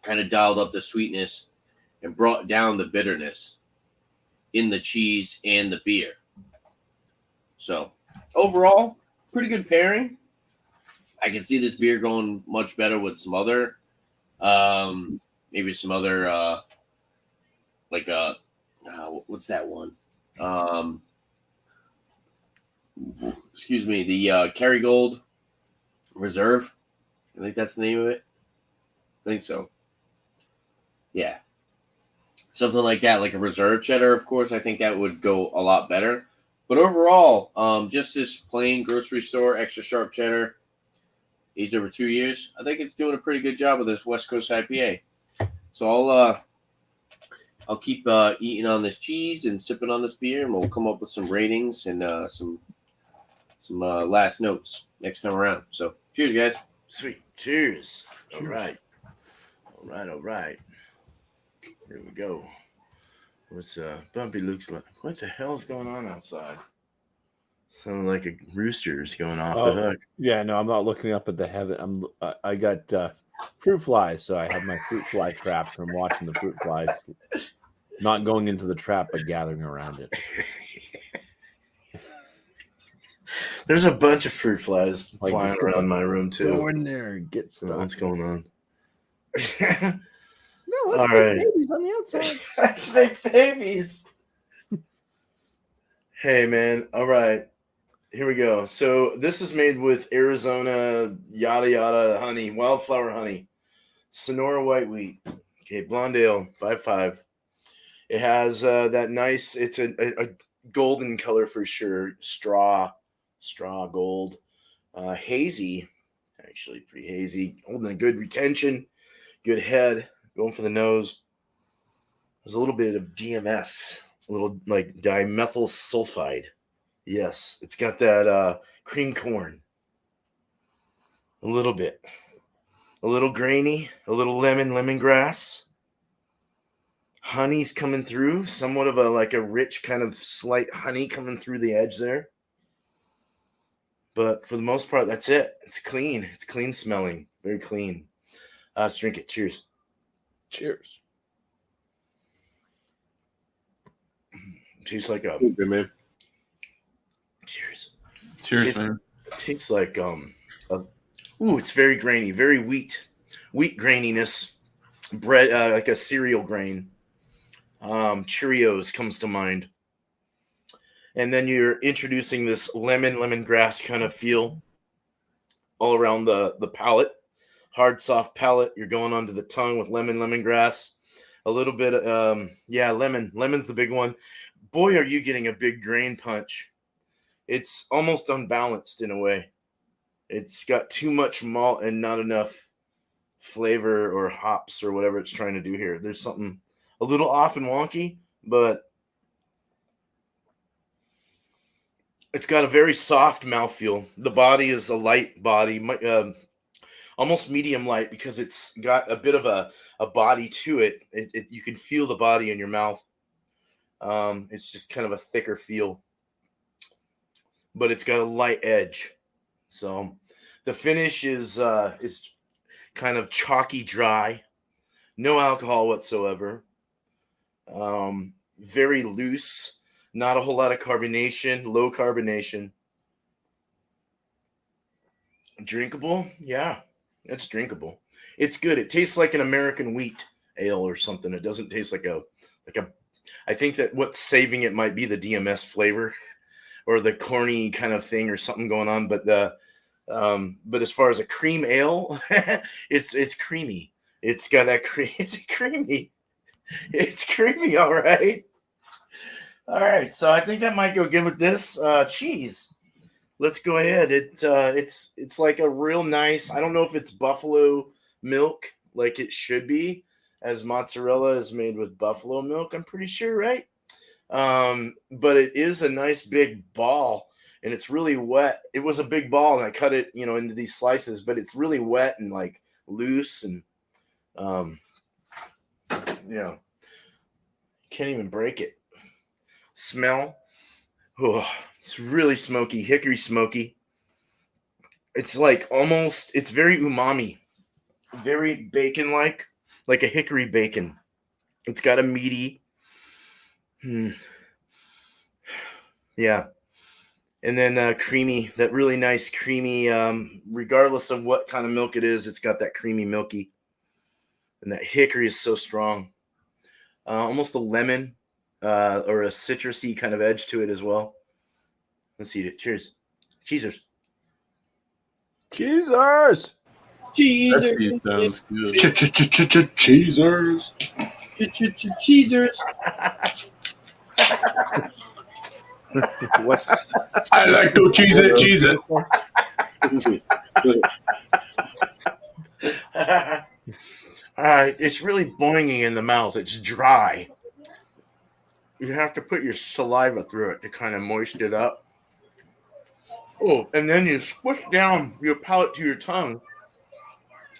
kind of dialed up the sweetness, and brought down the bitterness in the cheese and the beer. So overall, pretty good pairing. I can see this beer going much better with some other, maybe some other, what's that one? Excuse me, the Kerrygold Reserve. I think that's the name of it. I think so. Yeah. Something like that, like a reserve cheddar, of course. I think that would go a lot better. But overall, just this plain grocery store extra sharp cheddar, aged over 2 years, I think it's doing a pretty good job with this West Coast IPA. So I'll keep eating on this cheese and sipping on this beer, and we'll come up with some ratings and some last notes next time around. So cheers, guys. Sweet. Cheers. All right. Here we go. What's Bumpy looks like? What the hell's going on outside? Sounding like a rooster's going off the hook. Yeah, no, I'm not looking up at the heaven. I got fruit flies, so I have my fruit fly traps, and I'm watching the fruit flies, not going into the trap, but gathering around it. There's a bunch of fruit flies Like, flying around my room too. Go in there and get stuff. What's going on? No, All let's right. babies on the outside. Let's make babies. Hey, man. All right. Here we go. So this is made with Arizona yada yada honey, wildflower honey, Sonora white wheat. Okay, blonde ale, 5.5. It has that nice. It's a golden color for sure. Straw gold, hazy. Actually, pretty hazy. Holding a good retention, good head. Going for the nose. There's a little bit of DMS, a little like dimethyl sulfide. Yes, it's got that cream corn. A little bit. A little grainy, a little lemongrass. Honey's coming through, somewhat of a rich kind of slight honey coming through the edge there. But for the most part, that's it. It's clean. It's clean smelling. Very clean. Let's drink it. Cheers. Cheers. Tastes like a Good, man. cheers. Cheers, Tastes, man. tastes like it's very grainy, very wheat graininess. Bread, like a cereal grain. Cheerios comes to mind. And then you're introducing this lemongrass kind of feel all around the palate. Hard, soft palate. You're going onto the tongue with lemongrass. A little bit, lemon. Lemon's the big one. Boy, are you getting a big grain punch. It's almost unbalanced in a way. It's got too much malt and not enough flavor or hops or whatever it's trying to do here. There's something a little off and wonky, but it's got a very soft mouthfeel. The body is a light body, almost medium light because it's got a bit of a body to it. You can feel the body in your mouth. It's just kind of a thicker feel, but it's got a light edge. So the finish is kind of chalky dry, no alcohol whatsoever. Very loose, not a whole lot of carbonation, low carbonation. Drinkable? Yeah, it's drinkable. It's good. It tastes like an American wheat ale or something. It doesn't taste like a I think that what's saving it might be the DMS flavor or the corny kind of thing or something going on. But but as far as a cream ale, it's creamy. It's got that cream. It's creamy. It's creamy. All right. All right. So I think I might go good with this cheese. Let's go ahead. It's like a real nice. I don't know if it's buffalo milk like it should be, as mozzarella is made with buffalo milk. I'm pretty sure, right? But it is a nice big ball, and it's really wet. It was a big ball, and I cut it, into these slices. But it's really wet and like loose, and can't even break it. Smell. Oh, it's really smoky, hickory smoky. It's like it's very umami, very bacon-like a hickory bacon. It's got a meaty, yeah. And then creamy, that really nice creamy, regardless of what kind of milk it is, it's got that creamy milky. And that hickory is so strong. Almost a lemon or a citrusy kind of edge to it as well. Let's eat it. Cheers. Cheezers. Cheezers. That cheese sounds good. Cheezers. Cheezers. What? I like to cheese it. It's really boinging in the mouth. It's dry. You have to put your saliva through it to kind of moisten it up. Oh, and then you squish down your palate to your tongue,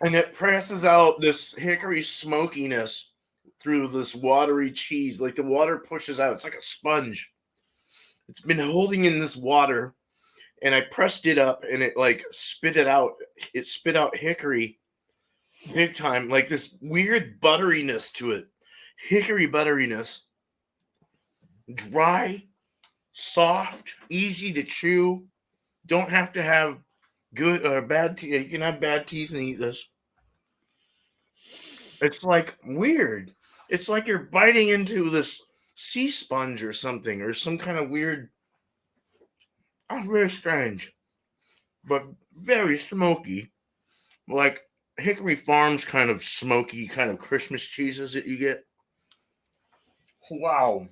and it presses out this hickory smokiness through this watery cheese. Like the water pushes out. It's like a sponge. It's been holding in this water, and I pressed it up, and it like spit it out. It spit out hickory big time, like this weird butteriness to it. Hickory butteriness. Dry, soft, easy to chew. Don't have to have good or bad teeth. You can have bad teeth and eat this. It's like weird. It's like you're biting into this sea sponge or something, or some kind of weird. That's very strange, but very smoky. Like Hickory Farms kind of smoky, kind of Christmas cheeses that you get. Wow.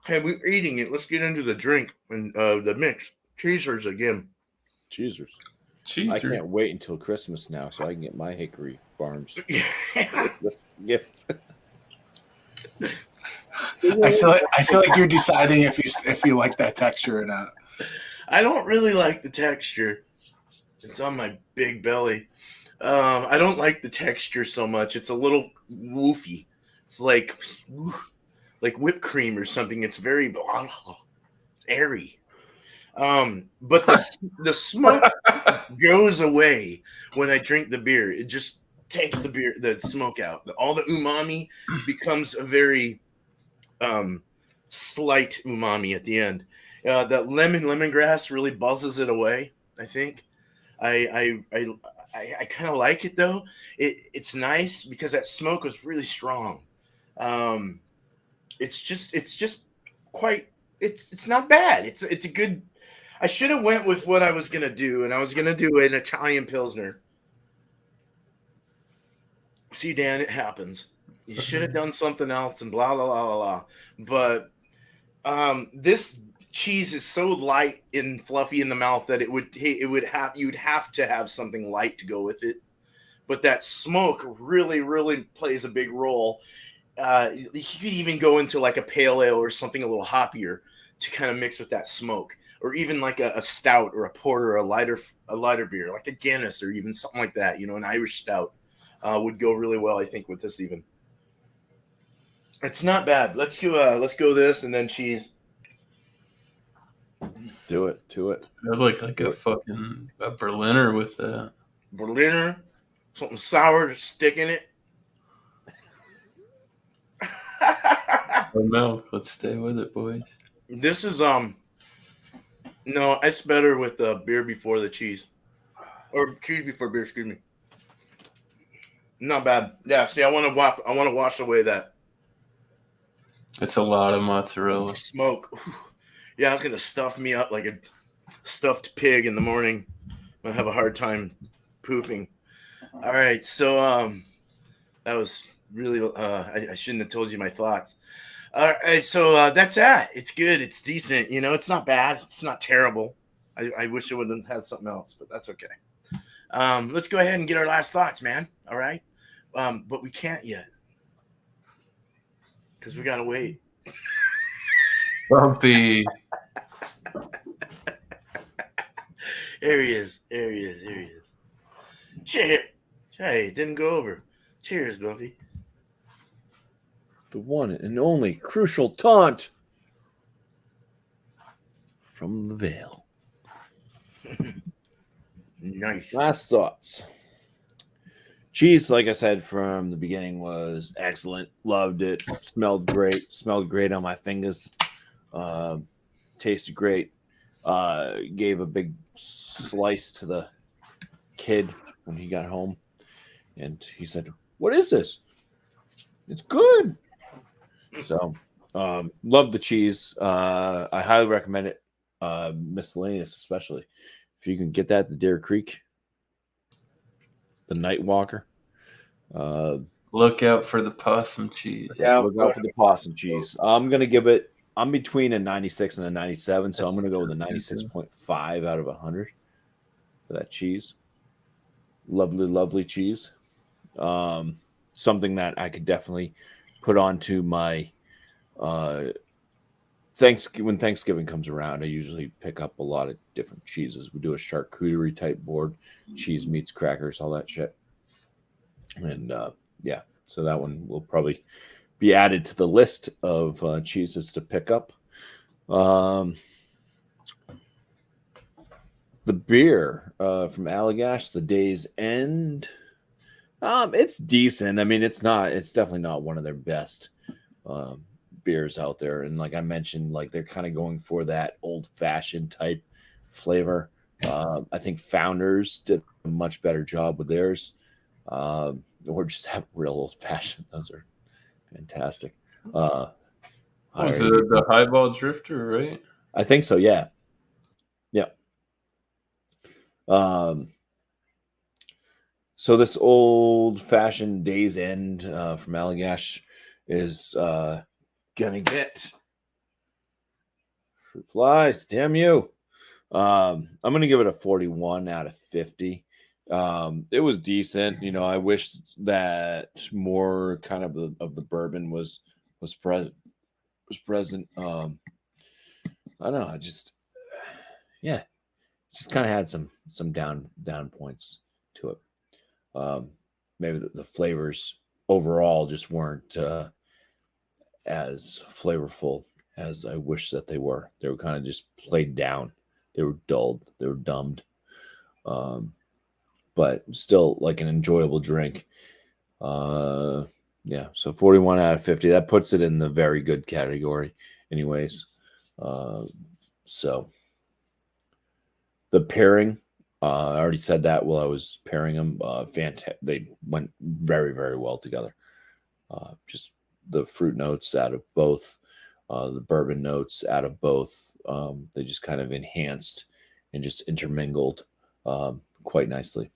Okay, we're eating it. Let's get into the drink and the mix. Cheezers again. Cheezers. Cheezer. I can't wait until Christmas now so I can get my Hickory Farms gift. I feel like you're deciding if you like that texture or not. I don't really like the texture. It's on my big belly. I don't like the texture so much. It's a little woofy. It's like whipped cream or something. It's very it's airy. But the smoke goes away when I drink the beer. It just takes the smoke out. All the umami becomes a very slight umami at the end. That lemongrass really buzzes it away. I think. I kind of like it though. It's nice because that smoke was really strong. It's just quite. It's not bad. It's a good. I should have went with what I was gonna do, and I was gonna do an Italian Pilsner. See, Dan, it happens. You should have done something else, and blah blah blah blah blah. But this cheese is so light and fluffy in the mouth that you'd have to have something light to go with it. But that smoke really plays a big role. You could even go into like a pale ale or something a little hoppier to kind of mix with that smoke, or even like a stout or a porter, or a lighter beer, like a Guinness or even something like that. An Irish stout would go really well, I think, with this. Even it's not bad. Let's go this and then cheese. Do it. I'd like a Berliner with that. Berliner, something sour to stick in it. Or milk. Let's stay with it, boys. This is no, it's better with the beer before the cheese, or cheese before beer. Excuse me. Not bad. Yeah. See, I want to wash away that. It's a lot of mozzarella. Smoke. Yeah, it's gonna stuff me up like a stuffed pig in the morning. I'm gonna have a hard time pooping. All right, so that was really I shouldn't have told you my thoughts. All right, so that's that. It's good. It's decent. It's not bad. It's not terrible. I wish I would have had something else, but that's okay. Let's go ahead and get our last thoughts, man. All right, but we can't yet because we gotta wait. Bumpy. There he is. Cheers. Hey, it didn't go over. Cheers, Bumpy. The one and only crucial taunt from the Vale. Nice. Last thoughts. Cheese, like I said from the beginning, was excellent. Loved it. Smelled great. Smelled great on my fingers. Tasted great. Gave a big slice to the kid when he got home, and he said, "What is this? It's good." So, love the cheese. I highly recommend it. Miscellaneous, especially if you can get that at the Deer Creek, the Night Walker. Look out for the possum cheese. Look out for the possum cheese. I'm gonna give it. I'm between a 96 and a 97, so I'm gonna go with a 96.5 out of 100 for that cheese. Lovely cheese. Something that I could definitely put onto my when Thanksgiving comes around. I usually pick up a lot of different cheeses. We do a charcuterie type board, cheese, meats, crackers, all that shit. And yeah, so that one will probably be added to the list of cheeses to pick up. The beer from Allagash, the Day's End. It's decent. I mean, it's definitely not one of their best beers out there. And like I mentioned, like they're kind of going for that old-fashioned type flavor. I think Founders did a much better job with theirs. Or just have real old-fashioned. Those are fantastic. Was it the Highball Drifter, right? I think so, yeah. So this old-fashioned Day's End from Allagash is gonna get fruit flies. Damn you! I'm gonna give it a 41 out of 50. It was decent. I wish that more kind of the bourbon was present. I don't know. Just kind of had some down points to it. Maybe the flavors overall just weren't as flavorful as I wish that they were. They were kind of just played down They were dulled. They were dumbed. But still like an enjoyable drink. Yeah, so 41 out of 50. That puts it in the very good category, anyways. So the pairing, I already said that while I was pairing them. They went very, very well together. Just the fruit notes out of both, the bourbon notes out of both. They just kind of enhanced and just intermingled quite nicely.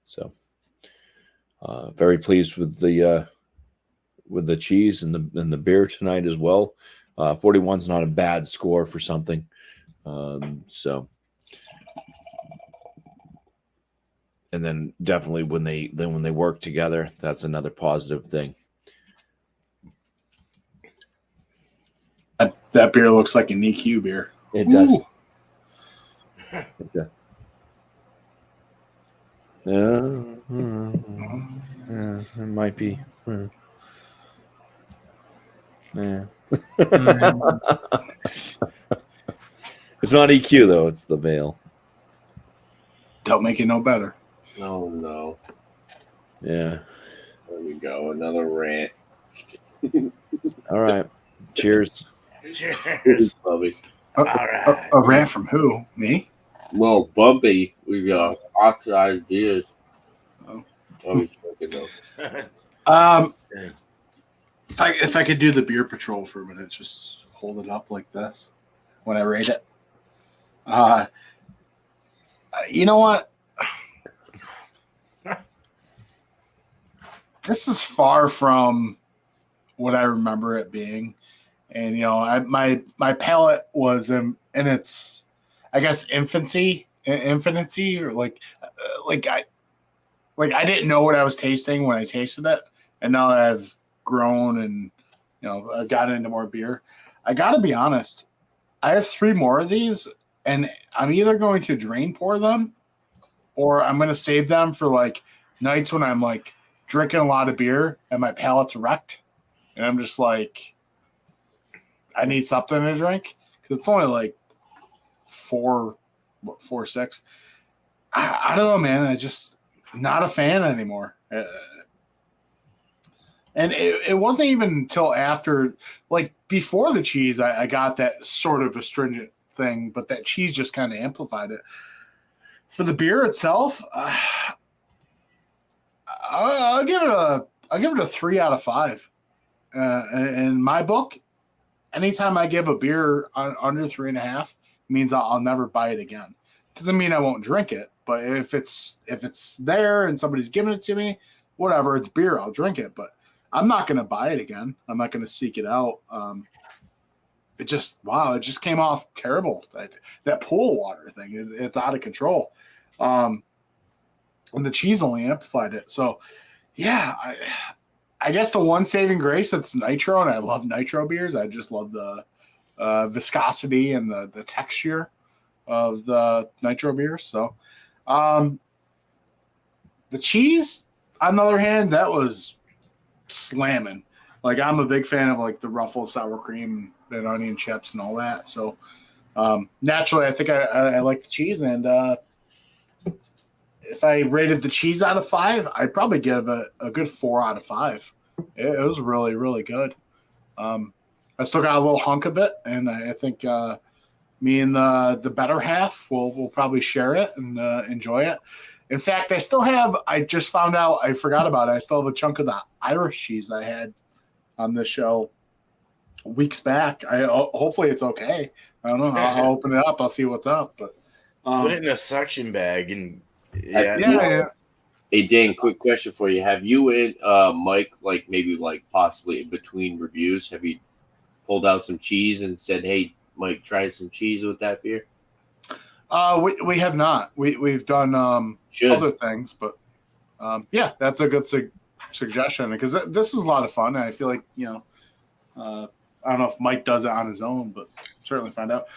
So very pleased with the cheese and the beer tonight as well. 41 is not a bad score for something. So, and then definitely when they work together, that's another positive thing. That beer looks like an EQ beer. It does. Ooh. It might be. Yeah. It's not EQ though; it's the veil. Don't make it no better. Oh no! Yeah. There we go. Another rant. All right. Cheers. Cheers. Bubby. All right. A rant from who? Me? Well, Bumpy, we got oxidized beers. Oh. I'm drinking those. If I could do the beer patrol for a minute, just hold it up like this when I rate it. You know what? This is far from what I remember it being, and my palate was in its, I guess, infancy, or I didn't know what I was tasting when I tasted it, and now that I've grown and I've gotten into more beer. I got to be honest, I have 3 more of these, and I'm either going to drain pour them, or I'm going to save them for like nights when I'm like drinking a lot of beer and my palate's wrecked, and I'm just like, I need something to drink because it's only like 4.6. I don't know, man. I just not a fan anymore. And it wasn't even until after, like before the cheese, I got that sort of astringent thing, but that cheese just kind of amplified it. For the beer itself, I'll give it a 3 out of 5. In my book, anytime I give a beer under 3.5 means I'll never buy it again. Doesn't mean I won't drink it, but if it's there and somebody's giving it to me, whatever, it's beer, I'll drink it. But I'm not going to buy it again. I'm not going to seek it out. It just came off terrible. That pool water thing, it's out of control. And the cheese only amplified it. So, yeah, I guess the one saving grace, it's nitro, and I love nitro beers. I just love the viscosity and the texture of the nitro beers. So, the cheese, on the other hand, that was slamming. Like, I'm a big fan of like the Ruffles sour cream and onion chips and all that. So, naturally, I think I like the cheese, and if I rated the cheese out of 5, I'd probably give it a good 4 out of 5. It was really, really good. I still got a little hunk of it, and I think me and the better half will probably share it and enjoy it. In fact, I just found out, I forgot about it. I still have a chunk of the Irish cheese I had on this show weeks back. Hopefully it's okay. I don't know. I'll open it up. I'll see what's up. But put it in a suction bag and yeah. Hey Dan, quick question for you: have you and Mike, like maybe like possibly in between reviews, have you pulled out some cheese and said, "Hey, Mike, try some cheese with that beer"? We have not. We've done other things, but yeah, that's a good suggestion because this is a lot of fun. And I feel like I don't know if Mike does it on his own, but certainly find out.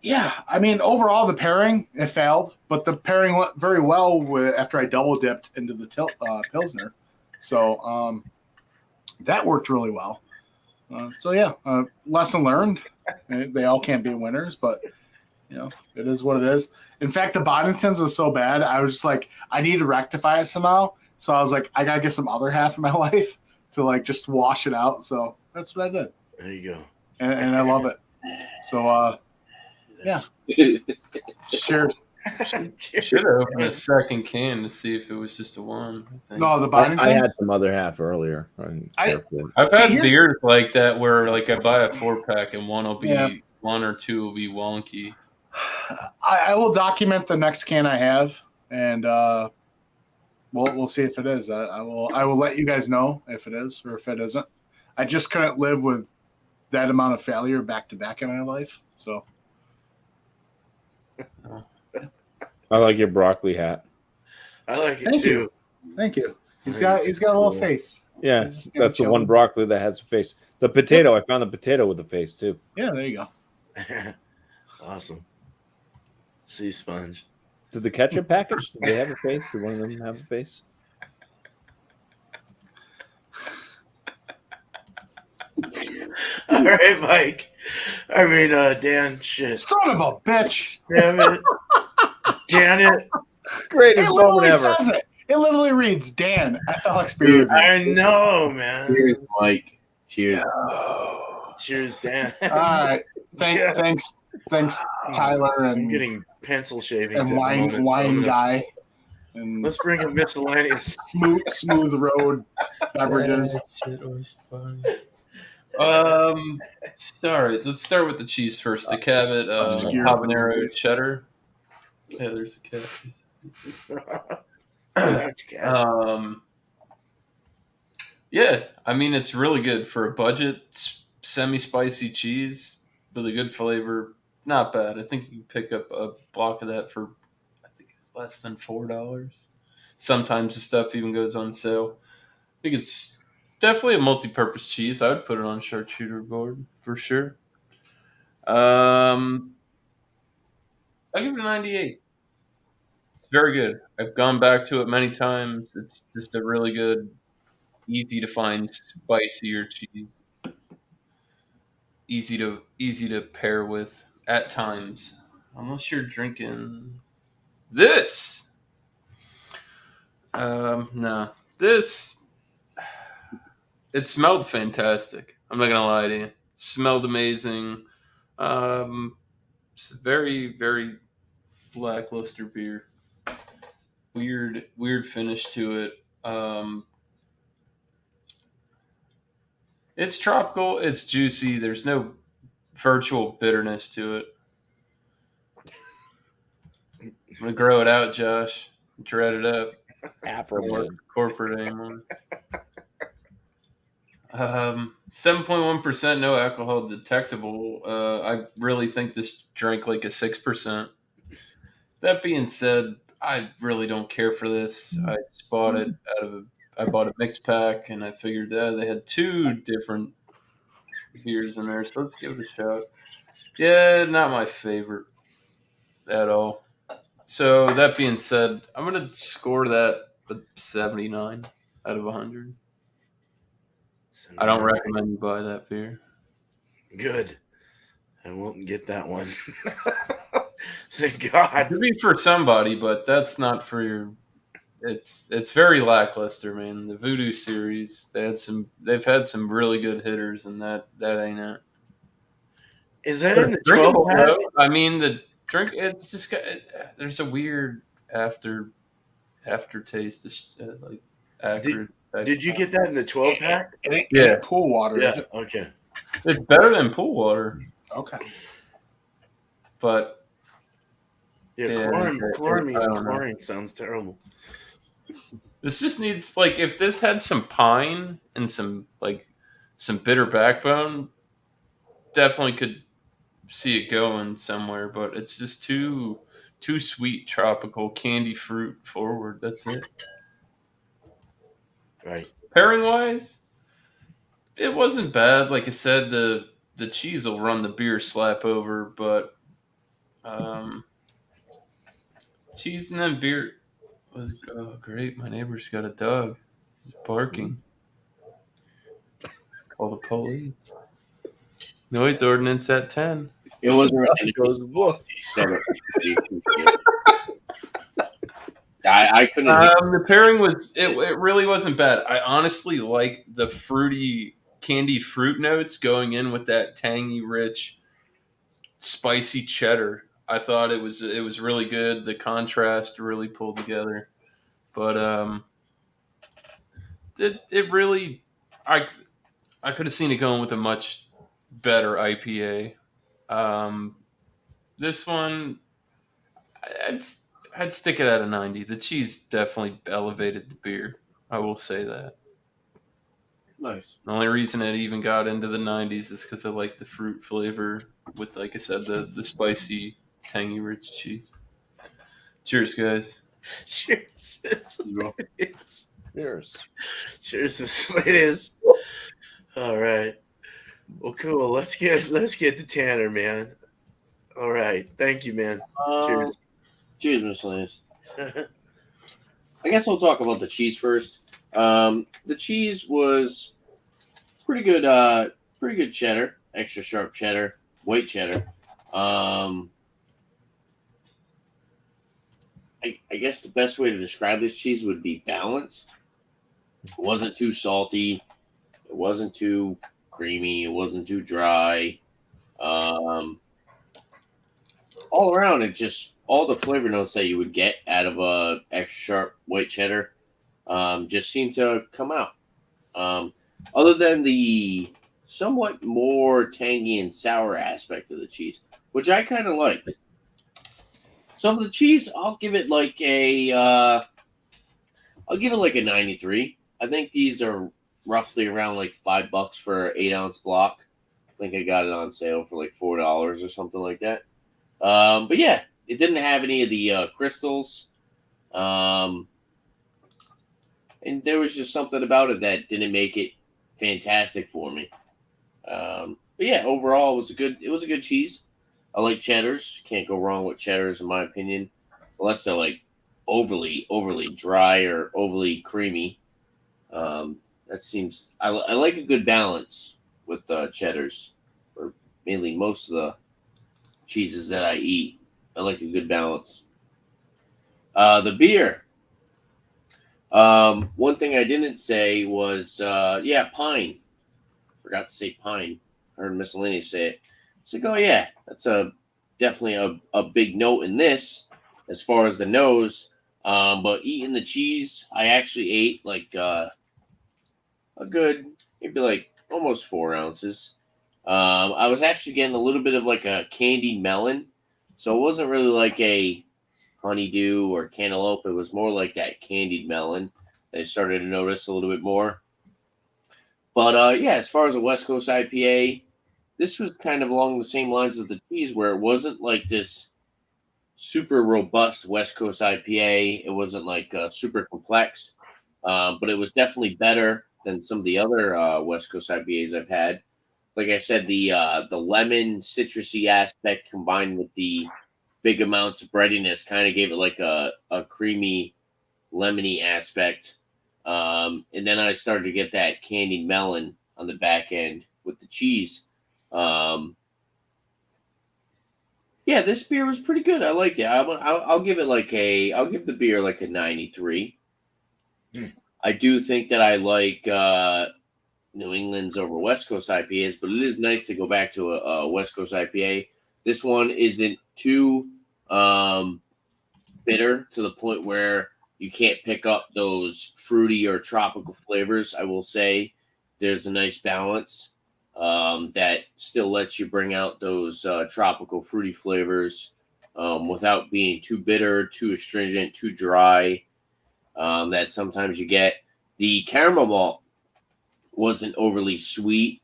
Yeah, I mean, overall, the pairing, it failed, but the pairing went very well after I double dipped into the Pilsner. So that worked really well. So, yeah, lesson learned. They all can't be winners, but You know, it is what it is. In fact, the Boddingtons was so bad, I was just like, I need to rectify it somehow. So I was like, I gotta get some other half of my life to like just wash it out. So that's what I did, There you go. and I love it. So yeah, cheers. Should have opened a second can to see if it was just a one. I think. No, the I Boddington. had some other half earlier. I didn't care for it. I've See, had here's- beers like that where like I buy a 4-pack and one will be Yeah. one or two will be wonky. I will document the next can I have, and we'll see if it is. I will let you guys know if it is or if it isn't. I just couldn't live with that amount of failure back to back in my life. So I like your broccoli hat. I like it Thank too. you. Thank you. He's got a little face. Yeah, He's just that's the chilling. one broccoli that has a face. The potato, I found the potato with a face too. Yeah, there you go. Awesome. Sea sponge. Did the ketchup package? Did they have a face? Did one of them have a face? All right, Mike. I mean, Dan. Shit. Son of a bitch! Damn it. Damn it. Greatest It moment literally ever. says it. It literally reads Dan FLX Brewery. I know, man. Cheers, Mike. Cheers. Cheers, Dan. All right. Yeah. Thanks, Tyler I'm and getting pencil shavings. and at the moment. wine guy and Let's bring in miscellaneous. smooth road beverages. That shit was funny. Sorry. Let's start with the cheese first. The Cabot Obscure. habanero cheddar. Yeah, there's a cat. Yeah, I mean it's really good for a budget semi-spicy cheese with a good flavor. Not bad. I think you can pick up a block of that for I think less than $4. Sometimes the stuff even goes on sale. I think it's definitely a multi-purpose cheese. I would put it on charcuterie board for sure. I'll give it a 98. It's very good. I've gone back to it many times. It's just a really good, easy to find, spicier cheese. Easy to pair with at times, unless you're drinking this. No, this. It smelled fantastic. I'm not gonna lie to you. Smelled amazing. It's a very very lackluster beer. Weird finish to it. It's tropical. It's juicy. There's no virtual bitterness to it. I'm gonna grow it out, Josh. Dread it up. Afro Don't work man. for corporate anymore. 7.1%, no alcohol detectable. I really think this drank like a 6%. That being said, I really don't care for this. I just bought it I bought a mix pack, and I figured they had two different beers in there, so let's give it a shot. Yeah, not my favorite at all. So that being said, I'm gonna score that a 79 out of 100. I don't recommend you buy that beer. Good. I won't get that one. Thank God. It could be for somebody, but that's not for your. It's very lackluster, man. The Voodoo series, they've had some really good hitters, and that ain't it. Is that in the 12 Drinkable, pack? though. I mean, the drink. It's just there's a weird aftertaste, like acrid. Did you get that in the 12 pack? It Yeah. ain't pool water, is Yeah. it? Okay. It's better than pool water, Okay. but Yeah. Yeah, Chlorine I don't know. chlorine sounds terrible. this just needs like if this had some pine and some bitter backbone, definitely could see it going somewhere. But it's just too sweet, tropical, candy fruit forward. That's it. Right. Pairing wise, it wasn't bad. Like I said, the cheese will run the beer slap over, but cheese and then beer was great. My neighbor's got a dog. He's barking. Call the police. Noise ordinance at 10. It wasn't really Goes woof. you said it. I couldn't hear. The pairing was it really wasn't bad. I honestly like the fruity candied fruit notes going in with that tangy, rich, spicy cheddar. I thought it was really good. The contrast really pulled together. But it really I could have seen it going with a much better IPA. This one I'd I'd stick it at a 90. The cheese definitely elevated the beer. I will say that. Nice. The only reason it even got into the 90s is because I like the fruit flavor with, like I said, the spicy, tangy, rich cheese. Cheers, guys. Cheers, Miscellaneous. Cheers. Cheers, Miscellaneous. All right. Well, cool. Let's get to Tanner, man. All right. Thank you, man. Cheers. Cheers, Miscellaneous. I guess we'll talk about the cheese first. The cheese was pretty good. Pretty good cheddar, extra sharp cheddar, white cheddar. I guess the best way to describe this cheese would be balanced. It wasn't too salty. It wasn't too creamy. It wasn't too dry. All around, it just all the flavor notes that you would get out of a extra sharp white cheddar just seemed to come out. Other than the somewhat more tangy and sour aspect of the cheese, which I kind of liked. So for the cheese, I'll give it like a 93. I think these are roughly around like $5 for an 8-ounce block. I think I got it on sale for like $4 or something like that. But yeah, it didn't have any of the crystals. And there was just something about it that didn't make it fantastic for me. But yeah, overall, it was a good cheese. I like cheddars. Can't go wrong with cheddars, in my opinion, unless they're like overly dry or overly creamy. That seems I like a good balance with cheddars, or mainly most of the cheeses that I eat. I like a good balance. The beer. One thing I didn't say was pine. Forgot to say pine. I heard Miscellaneous say it. It's like, oh yeah, that's definitely a big note in this as far as the nose. But eating the cheese, I actually ate like a good, maybe like almost 4 ounces. I was actually getting a little bit of like a candied melon, so it wasn't really like a honeydew or cantaloupe. It was more like that candied melon. I started to notice a little bit more. But yeah, as far as a West Coast IPA, this was kind of along the same lines as the cheese, where it wasn't like this super robust West Coast IPA. It wasn't like super complex, but it was definitely better than some of the other West Coast IPAs I've had. Like I said, the lemon citrusy aspect combined with the big amounts of breadiness kind of gave it like a creamy, lemony aspect. And then I started to get that candied melon on the back end with the cheese. Yeah, this beer was pretty good. I liked it. I'll give it I'll give the beer like a 93. I do think that I like New England's over West Coast IPAs, but it is nice to go back to a West Coast IPA. This one isn't too bitter to the point where you can't pick up those fruity or tropical flavors. I will say there's a nice balance that still lets you bring out those tropical fruity flavors without being too bitter, too astringent, too dry. That sometimes you get. The caramel malt wasn't overly sweet.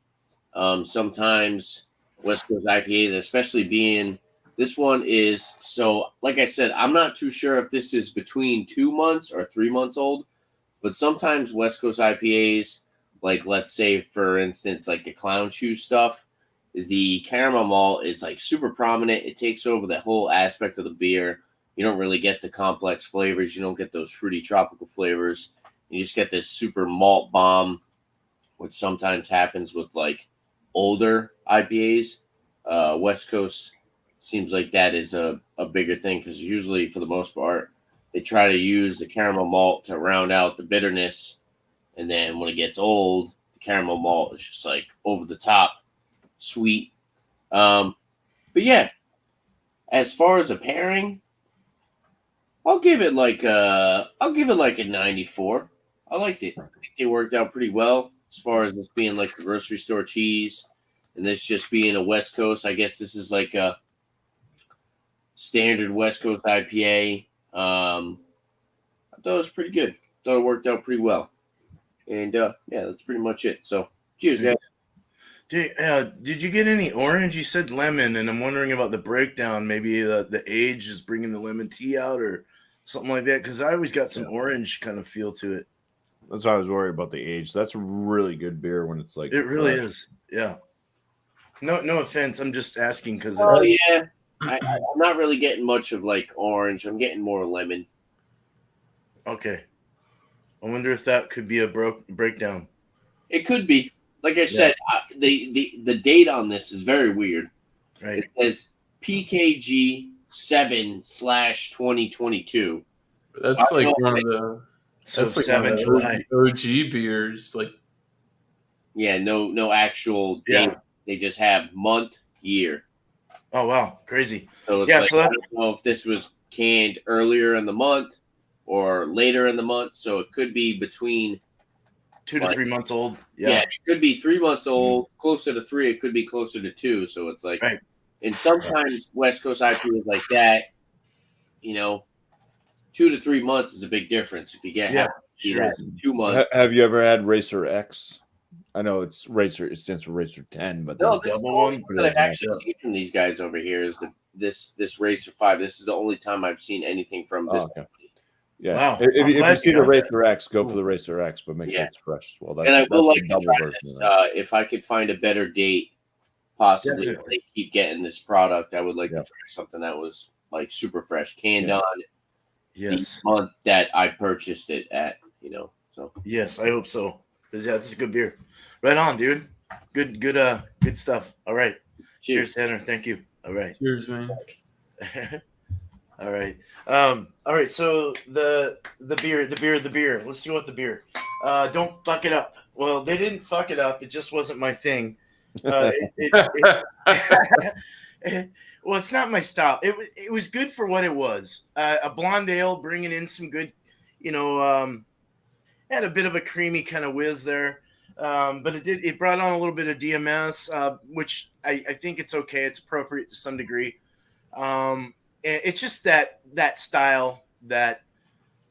Sometimes West Coast IPAs, especially being this one is so, like I said, I'm not too sure if this is between 2 months or 3 months old, but sometimes West Coast IPAs, like let's say for instance, like the Clown Chew stuff, the caramel malt is like super prominent. It takes over the whole aspect of the beer. You don't really get the complex flavors. You don't get those fruity tropical flavors. You just get this super malt bomb, which sometimes happens with like older IPAs. West Coast seems like that is a bigger thing because usually, for the most part, they try to use the caramel malt to round out the bitterness, and then when it gets old, the caramel malt is just like over the top, sweet. But yeah, as far as a pairing, I'll give it like a 94. I liked it. I think they worked out pretty well as far as this being like the grocery store cheese, and this just being a West Coast. I guess this is like a standard West Coast IPA. I thought it was pretty good. Thought it worked out pretty well. And yeah, that's pretty much it. So cheers, guys. Did you get any orange? You said lemon, and I'm wondering about the breakdown. Maybe the age is bringing the lemon tea out or something like that. Because I always got some orange kind of feel to it. That's why I was worried about the age. That's a really good beer when it's like It really fresh. is. Yeah. No offense. I'm just asking because Oh yeah, I'm not really getting much of like orange. I'm getting more lemon. okay. I wonder if that could be a breakdown. It could be. Like I said, the date on this is very weird. Right. It says PKG 7/2022. That's So like one of the So that's like 7 one of July. the OG beers. Like Yeah, no actual date. Yeah. They just have month, year. Oh wow, crazy. So it's Yeah, like, so that- I don't know if this was canned earlier in the month or later in the month. So it could be between 2 to 3 months old. yeah, Yeah. it could be 3 months old, closer to 3. It could be closer to 2. So it's like, Right. and sometimes West Coast IPAs like that, 2 to 3 months is a big difference. If you get Yeah, see sure. that 2 months. Have you ever had Racer X? I know it's Racer. It stands for Racer 10, but No, there's this is the double only one? one that I've actually seen from these guys over here is this Racer 5. This is the only time I've seen anything from this okay. company. Yeah. Wow. If I'm you glad see you the got that. Racer X, go for the Racer X, but make sure Yeah. it's fresh as well. And I will that's like the to double try version this. of that. If I could find a better date, possibly if Definitely. they keep getting this product, I would like Yeah. to try something that was like super fresh, canned Yeah. on Yes. the month that I purchased it at. So Yes, I hope so. 'Cause, yeah, this is a good beer. Right on, dude. Good stuff. All right. Cheers, cheers. Tanner. Thank you. All right. cheers, man. All right. All right. So the beer. Let's go with the beer. Don't fuck it up. Well, they didn't fuck it up. It just wasn't my thing. Well, it's not my style. It was good for what it was. A blonde ale, bringing in some good, had a bit of a creamy kind of whiz there. But it brought on a little bit of DMS, which I think it's okay. It's appropriate to some degree. It's just that style that,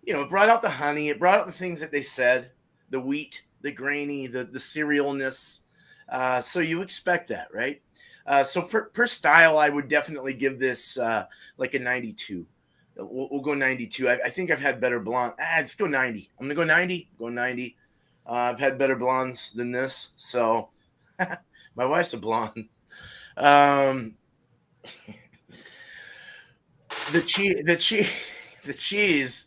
it brought out the honey. It brought out the things that they said, the wheat, the grainy, the cerealness. So you expect that, right? So per style, I would definitely give this like a 92. We'll go 92. I think I've had better blonde. Let's go 90. I'm going to go 90. Go 90. I've had better blondes than this. So my wife's a blonde. The cheese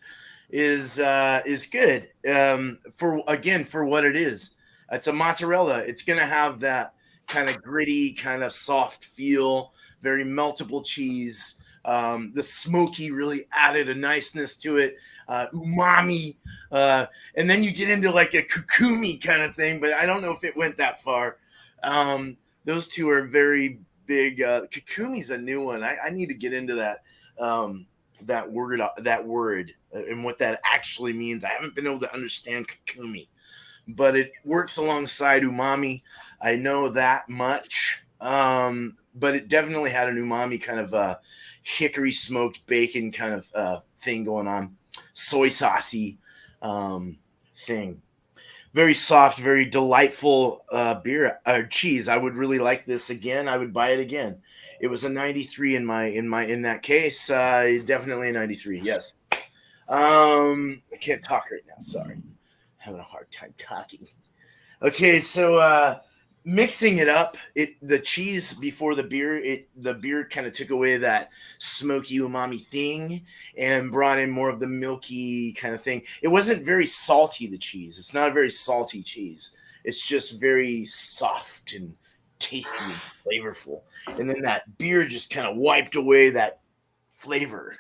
is good. For what it is. It's a mozzarella. It's going to have that kind of gritty, kind of soft feel, very meltable cheese. The smoky really added a niceness to it, umami, and then you get into like a kukumi kind of thing, but I don't know if it went that far. Those two are very big. Kukumi's a new one. I need to get into that word and what that actually means. I haven't been able to understand kukumi, but it works alongside umami. I know that much. But it definitely had an umami kind of hickory smoked bacon kind of thing going on, soy saucy thing. Very soft, very delightful beer or cheese. I would really like this again. I would buy it again. It was a 93 in that case. Definitely a 93. Yes. I can't talk right now. Sorry, having a hard time talking. Okay, so mixing it up, the cheese before the beer kind of took away that smoky umami thing and brought in more of the milky kind of thing. It wasn't very salty, the cheese. It's not a very salty cheese. It's just very soft and tasty and flavorful. And then that beer just kind of wiped away that flavor.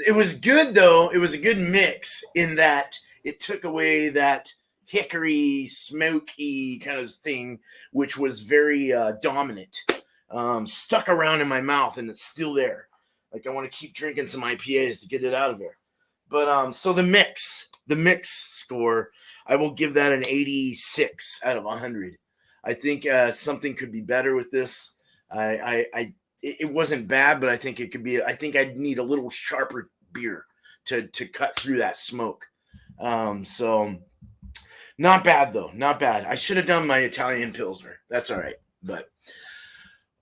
It was good though. It was a good mix in that it took away that hickory, smoky kind of thing, which was very dominant. Stuck around in my mouth, and it's still there. Like I want to keep drinking some IPAs to get it out of there. But so the mix score, I will give that an 86 out of 100. I think something could be better with this. It wasn't bad, but I think it could be. I think I'd need a little sharper beer to cut through that smoke. So not bad though, not bad. I should have done my Italian Pilsner. That's all right, but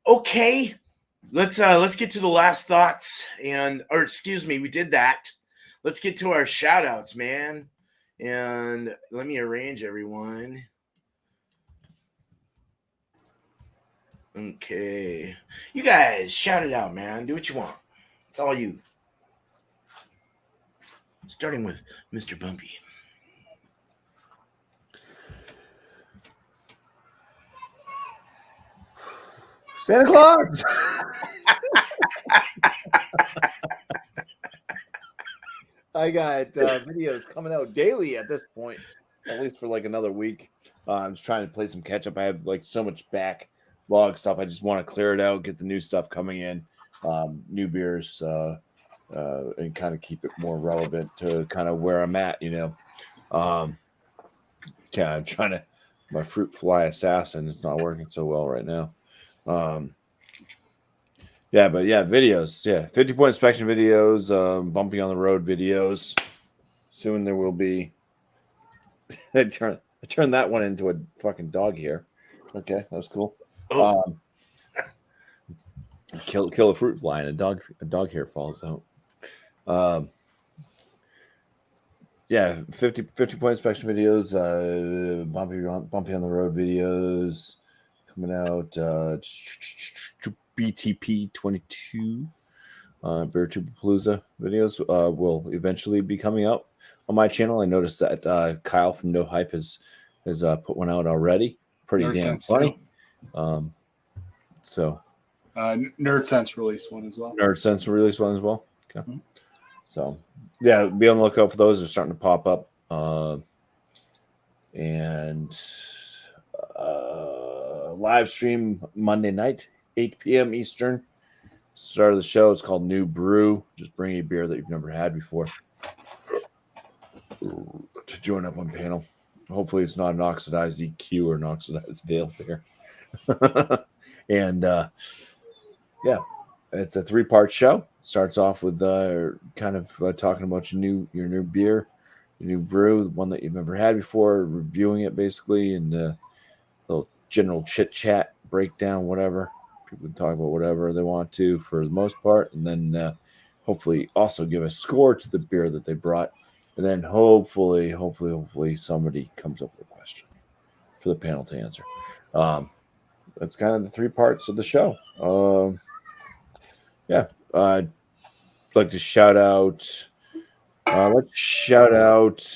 okay. Let's get to the last thoughts or excuse me, we did that. Let's get to our shout outs, man. And let me arrange everyone. Okay. You guys shout it out, man. Do what you want. It's all you. Starting with Mr. Bumpy. Santa Claus. I got videos coming out daily at this point, at least for like another week. I'm just trying to play some catch up. I have like so much backlog stuff. I just want to clear it out, get the new stuff coming in, new beers, and kind of keep it more relevant to kind of where I'm at, you know. Yeah, I'm trying to. My fruit fly assassin is not working so well right now. Yeah, but yeah, videos. Yeah, 50-point inspection videos, Bumpy on the road videos. Soon there will be. I turned that one into a fucking dog hair. Okay, that was cool. Oh. Kill a fruit fly and a dog hair falls out. Yeah, 50-point inspection videos, Bumpy on the road videos coming out. BTP 22 Beer Palooza videos will eventually be coming out on my channel. I noticed that Kyle from No Hype has put one out already. Pretty Nerd damn Sense funny. too. So Nerd Sense released one as well. Nerd Sense released one as well. Okay. Mm-hmm. So yeah, be on the lookout for those. They're starting to pop up. And live stream Monday night, 8 p.m. Eastern. Start of the show. It's called New Brew. Just bring a beer that you've never had before to join up on panel. Hopefully it's not an oxidized EQ or an oxidized veil beer. And yeah, it's a 3-part show. Starts off with kind of talking about your new beer, your new brew, the one that you've never had before, reviewing it basically, and a little general chit chat, breakdown, whatever. People can talk about whatever they want to for the most part, and then hopefully also give a score to the beer that they brought, and then hopefully somebody comes up with a question for the panel to answer. That's kind of the 3 parts of the show. Yeah, I'd like to shout out. Let's shout out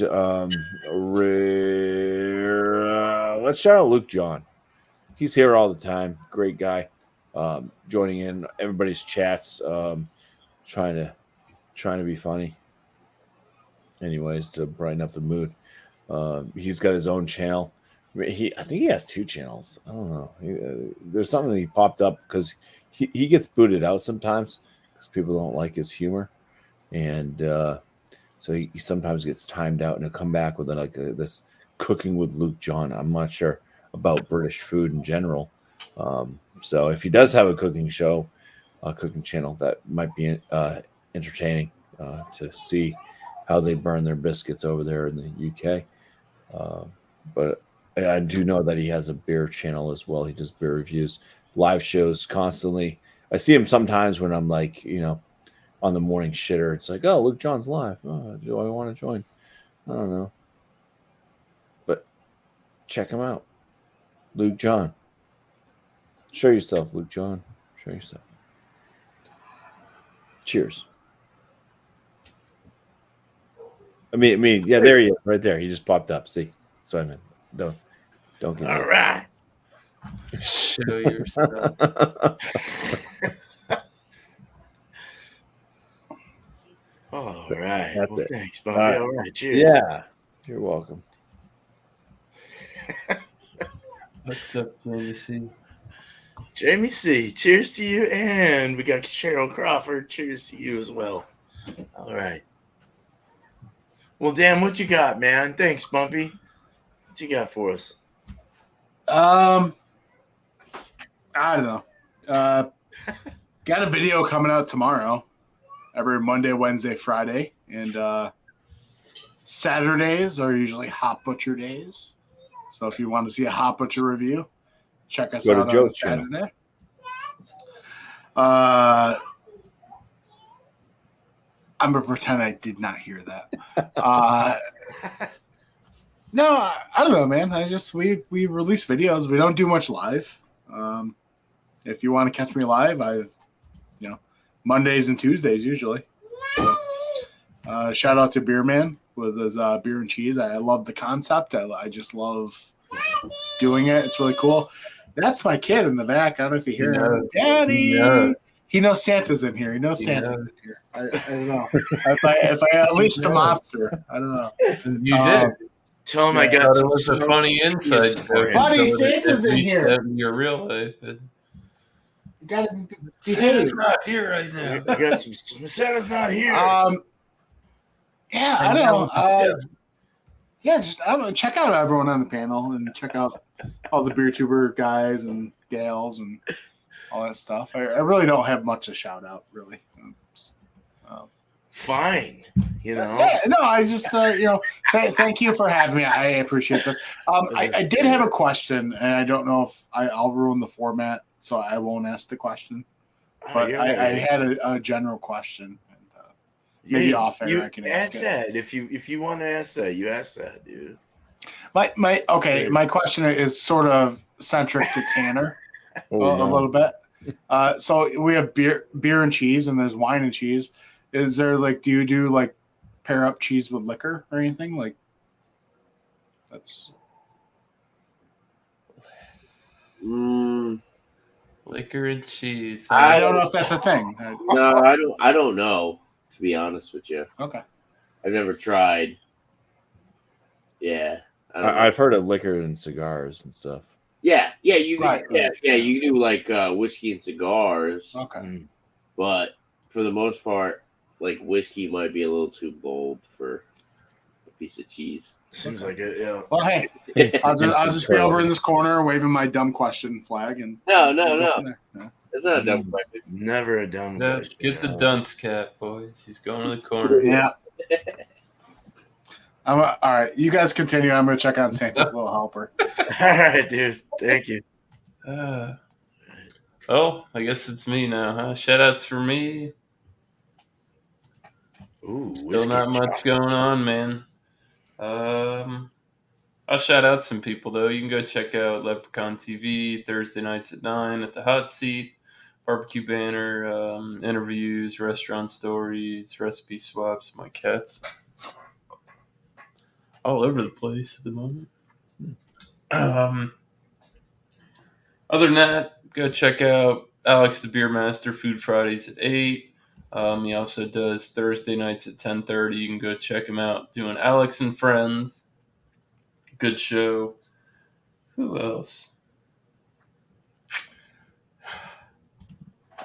Luke John. He's here all the time. Great guy. Joining in everybody's chats. Trying to be funny. Anyways, to brighten up the mood. He's got his own channel. I think he has 2 channels. I don't know. There's something that he popped up because he gets booted out sometimes because people don't like his humor, and so he sometimes gets timed out, and he'll come back with this cooking with Luke John. I'm not sure about British food in general. So if he does have a cooking show, a cooking channel, that might be entertaining to see how they burn their biscuits over there in the UK. But I do know that he has a beer channel as well. He does beer reviews, live shows constantly. I see him sometimes when I'm like, on the morning shitter. It's like, oh, Luke John's live. Oh, do I want to join? I don't know. But check him out. Luke John. Show yourself, Luke John. Show yourself. Cheers. I mean, yeah, there he is, right there. He just popped up. See, that's what I meant. Don't get All right. Show yourself. All right. That's Well, it. thanks, Bumpy. All right. All right. Cheers. Yeah. You're welcome. What's up, Jamie C? Jamie C. Cheers to you, and we got Cheryl Crawford. Cheers to you as well. All right. Well, Dan, what you got, man? Thanks, Bumpy. What you got for us? I don't know. Got a video coming out tomorrow, every Monday, Wednesday, Friday, and Saturdays are usually Hot Butcher days. So if you want to see a Hot Butcher review, check us Go to out on Joe's channel. Saturday. I'm gonna pretend I did not hear that. No, I don't know, man. We release videos. We don't do much live. If you want to catch me live, Mondays and Tuesdays usually. So, shout out to Beer Man with his beer and cheese. I love the concept. I just love doing it. It's really cool. That's my kid in the back. I don't know if you hear him. Daddy. He knows Santa's in here. He knows Santa's in here. I don't know. If I unleash the monster, I don't know. You did. Tell him I I got thought some it was a smoked funny cheese inside for joke. him. Buddy, until it Santa's in reached here. out in your real life. You gotta Santa's behave. not here right now. I got some. Santa's not here. Yeah, I know. Just I'm gonna check out everyone on the panel and check out all the beer tuber guys and gals and all that stuff. I really don't have much to shout out, really. Fine. Yeah, no, I just thank you for having me. I appreciate this. I did have a question, and I don't know if I'll ruin the format, so I won't ask the question. But yeah, I had a general question. Maybe off air I can ask that. If you want to ask that, you ask that, dude. My question is sort of centric to Tanner a little bit. So we have beer and cheese, and there's wine and cheese. Is there do you do pair up cheese with liquor or anything like? That's Liquor and cheese. I don't know if that's a thing. No, I don't know. To be honest with you, Okay. I've never tried. Yeah, I've heard of liquor and cigars and stuff. Yeah, you can, Right. you can do whiskey and cigars. Okay. But for the most part, whiskey might be a little too bold for a piece of cheese. Seems like it. Yeah. Well, hey, I'll just be over in this corner waving my dumb question flag and No. No. It's not a dumb question. Never a dumb question. Get the dunce cap, boys. He's going to the corner. Yeah. All right. You guys continue. I'm going to check out Santa's little helper. All right, dude. Thank you. I guess it's me now, huh? Shout outs for me. Ooh, Still not much going on, man. I'll shout out some people, though. You can go check out Leprechaun TV Thursday nights at 9 at the Hot Seat. Barbecue Banner, interviews, restaurant stories, recipe swaps. My cat's all over the place at the moment. Other than that, go check out Alex the Beer Master Food Fridays at 8. He also does Thursday nights at 10:30. You can go check him out doing Alex and Friends. Good show. Who else?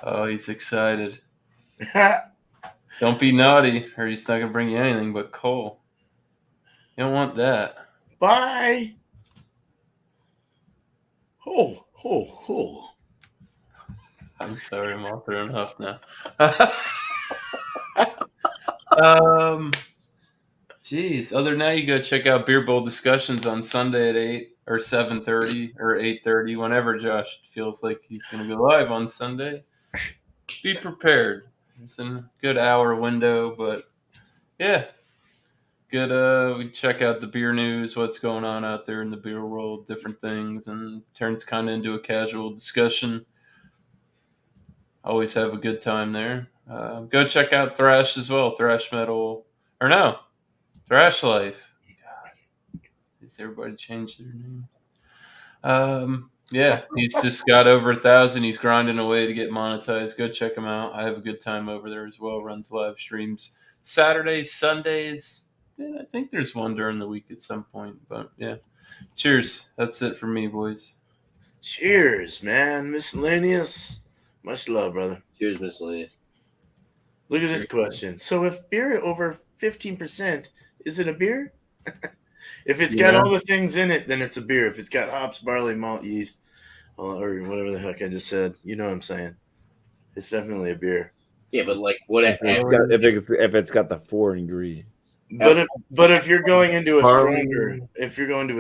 Oh, he's excited. Don't be naughty, or he's not going to bring you anything but coal. You don't want that. Bye. Oh. I'm sorry, I'm all thrown off now. Jeez. Other than that, you go check out Beer Bowl discussions on Sunday at 8 or 7:30 or 8:30, whenever Josh feels like he's going to go live on Sunday. Be prepared. It's a good hour window, but yeah. Good. We check out the beer news, what's going on out there in the beer world, different things, and turns kind of into a casual discussion. Always have a good time there. Go check out Thrash as well. Thrash Metal. Or no. Thrash Life. God. Has everybody changed their name? Yeah, he's just got over 1,000. He's grinding away to get monetized. Go check him out. I have a good time over there as well. Runs live streams Saturdays, Sundays. Yeah, I think there's one during the week at some point. But yeah, cheers. That's it for me, boys. Cheers, man. Miscellaneous. Much love, brother. Cheers, Miscellaneous. Look at this question. So if beer over 15%, is it a beer? If it's got Yeah. all the things in it, then it's a beer. If it's got hops, barley, malt, yeast, or whatever the heck I just said, you know what I'm saying. It's definitely a beer. Yeah, but like what? If it's got the 4 ingredients. But if you're going into a Barley.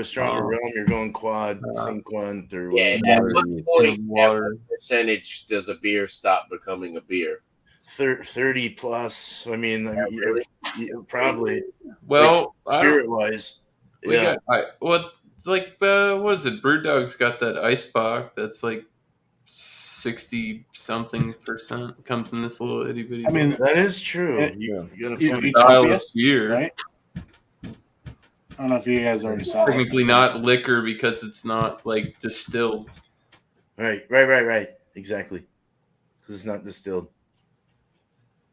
stronger realm, you're going quad, cinquant, or Yeah, whatever. at what point, at Water. what percentage does a beer stop becoming a beer? 30 plus. I mean, really? probably Well, spirit wise. we Yeah, got what is it? Brewdog's got that ice box that's like 60 something percent. Comes in this little itty bitty. I mean, that is true. Yeah. You gotta You- find- you- style of Utopias, beer. right? I don't know if you guys already saw that. Technically not liquor because it's not like distilled. Right. Exactly. Because it's not distilled.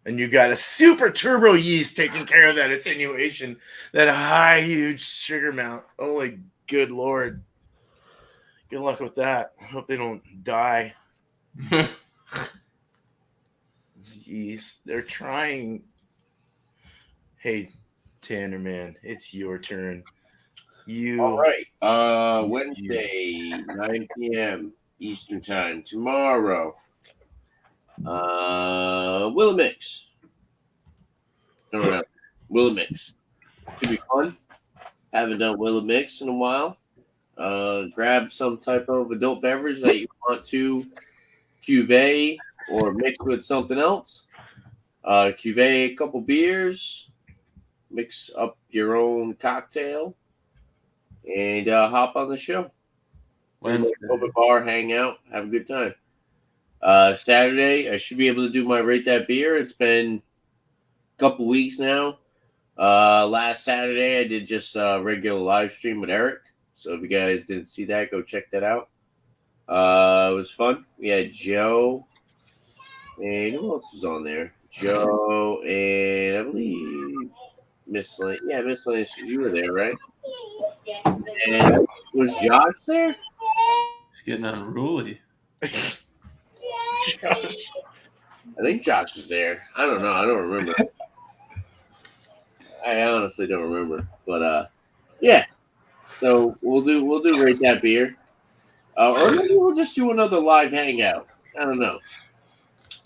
And you got a super turbo yeast taking care of that attenuation, that high, huge sugar amount. Holy good Lord. Good luck with that. Hope they don't die. Yeast. They're trying. Hey, Tanner, man, it's your turn. All right. Wednesday, 9 p.m. Eastern Time. Tomorrow. Willamix. No. Willamix. Should be fun. Haven't done Willamix in a while. Grab some type of adult beverage that you want to cuvee or mix with something else. Cuvee a couple beers. Mix up your own cocktail. And hop on the show. Wednesday. Open bar, hang out, have a good time. Saturday, I should be able to do my Rate That Beer. It's been a couple weeks now. Last Saturday, I did just a regular live stream with Eric. So if you guys didn't see that, go check that out. It was fun. We had Joe, and who else was on there? Joe, and I believe Miscellaneous. Yeah, Miscellaneous, you were there, right? And was Josh there? It's getting unruly. I think Josh was there. I don't know. I don't remember. I honestly don't remember. But yeah. So we'll do Rate That Beer. Or maybe we'll just do another live hangout. I don't know.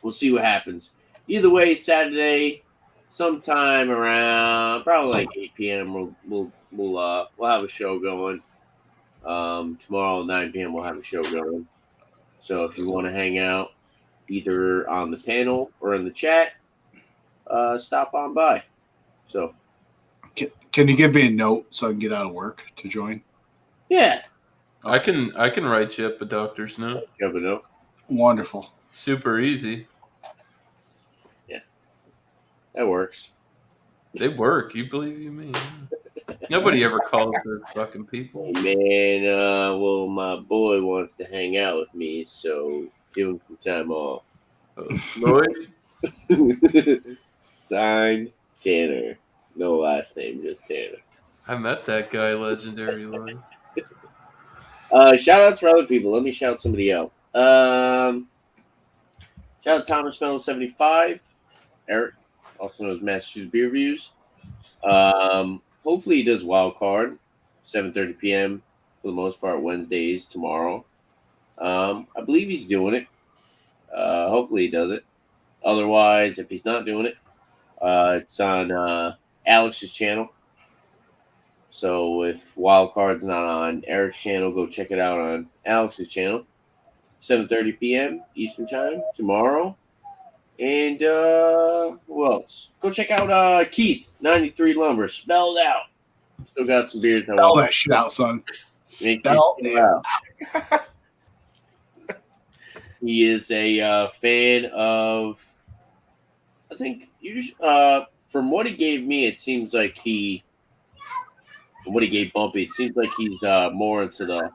We'll see what happens. Either way, Saturday, sometime around probably like 8 p.m. We'll have a show going. Tomorrow 9 p.m. we'll have a show going. So if you want to hang out, either on the panel or in the chat, stop on by. So Can you give me a note so I can get out of work to join? yeah, I can write you up a doctor's note. jump it up. Wonderful. Super easy. That works. They work. You believe me? Nobody ever calls their fucking people. Man, well, my boy wants to hang out with me, so give him some time off. Lloyd? Signed, Tanner. No last name, just Tanner. I met that guy, legendary Lloyd. Shout outs for other people. Let me shout somebody out. Shout out Thomas Metal 75, Eric, also known as Massachusetts Beer Reviews. Hopefully he does wild card, 7:30 p.m. for the most part Wednesdays tomorrow. I believe he's doing it. Hopefully he does it. Otherwise, if he's not doing it, it's on Alex's channel. So if wild card's not on Eric's channel, go check it out on Alex's channel. 7:30 p.m. Eastern Time tomorrow. And who else? Go check out Keith 93 Lumber, spelled out. Still got some beers. Spell that shit out, son. Spell it out. He is a fan of. I think from what he gave me, it seems like from what he gave Bumpy, it seems like he's more into the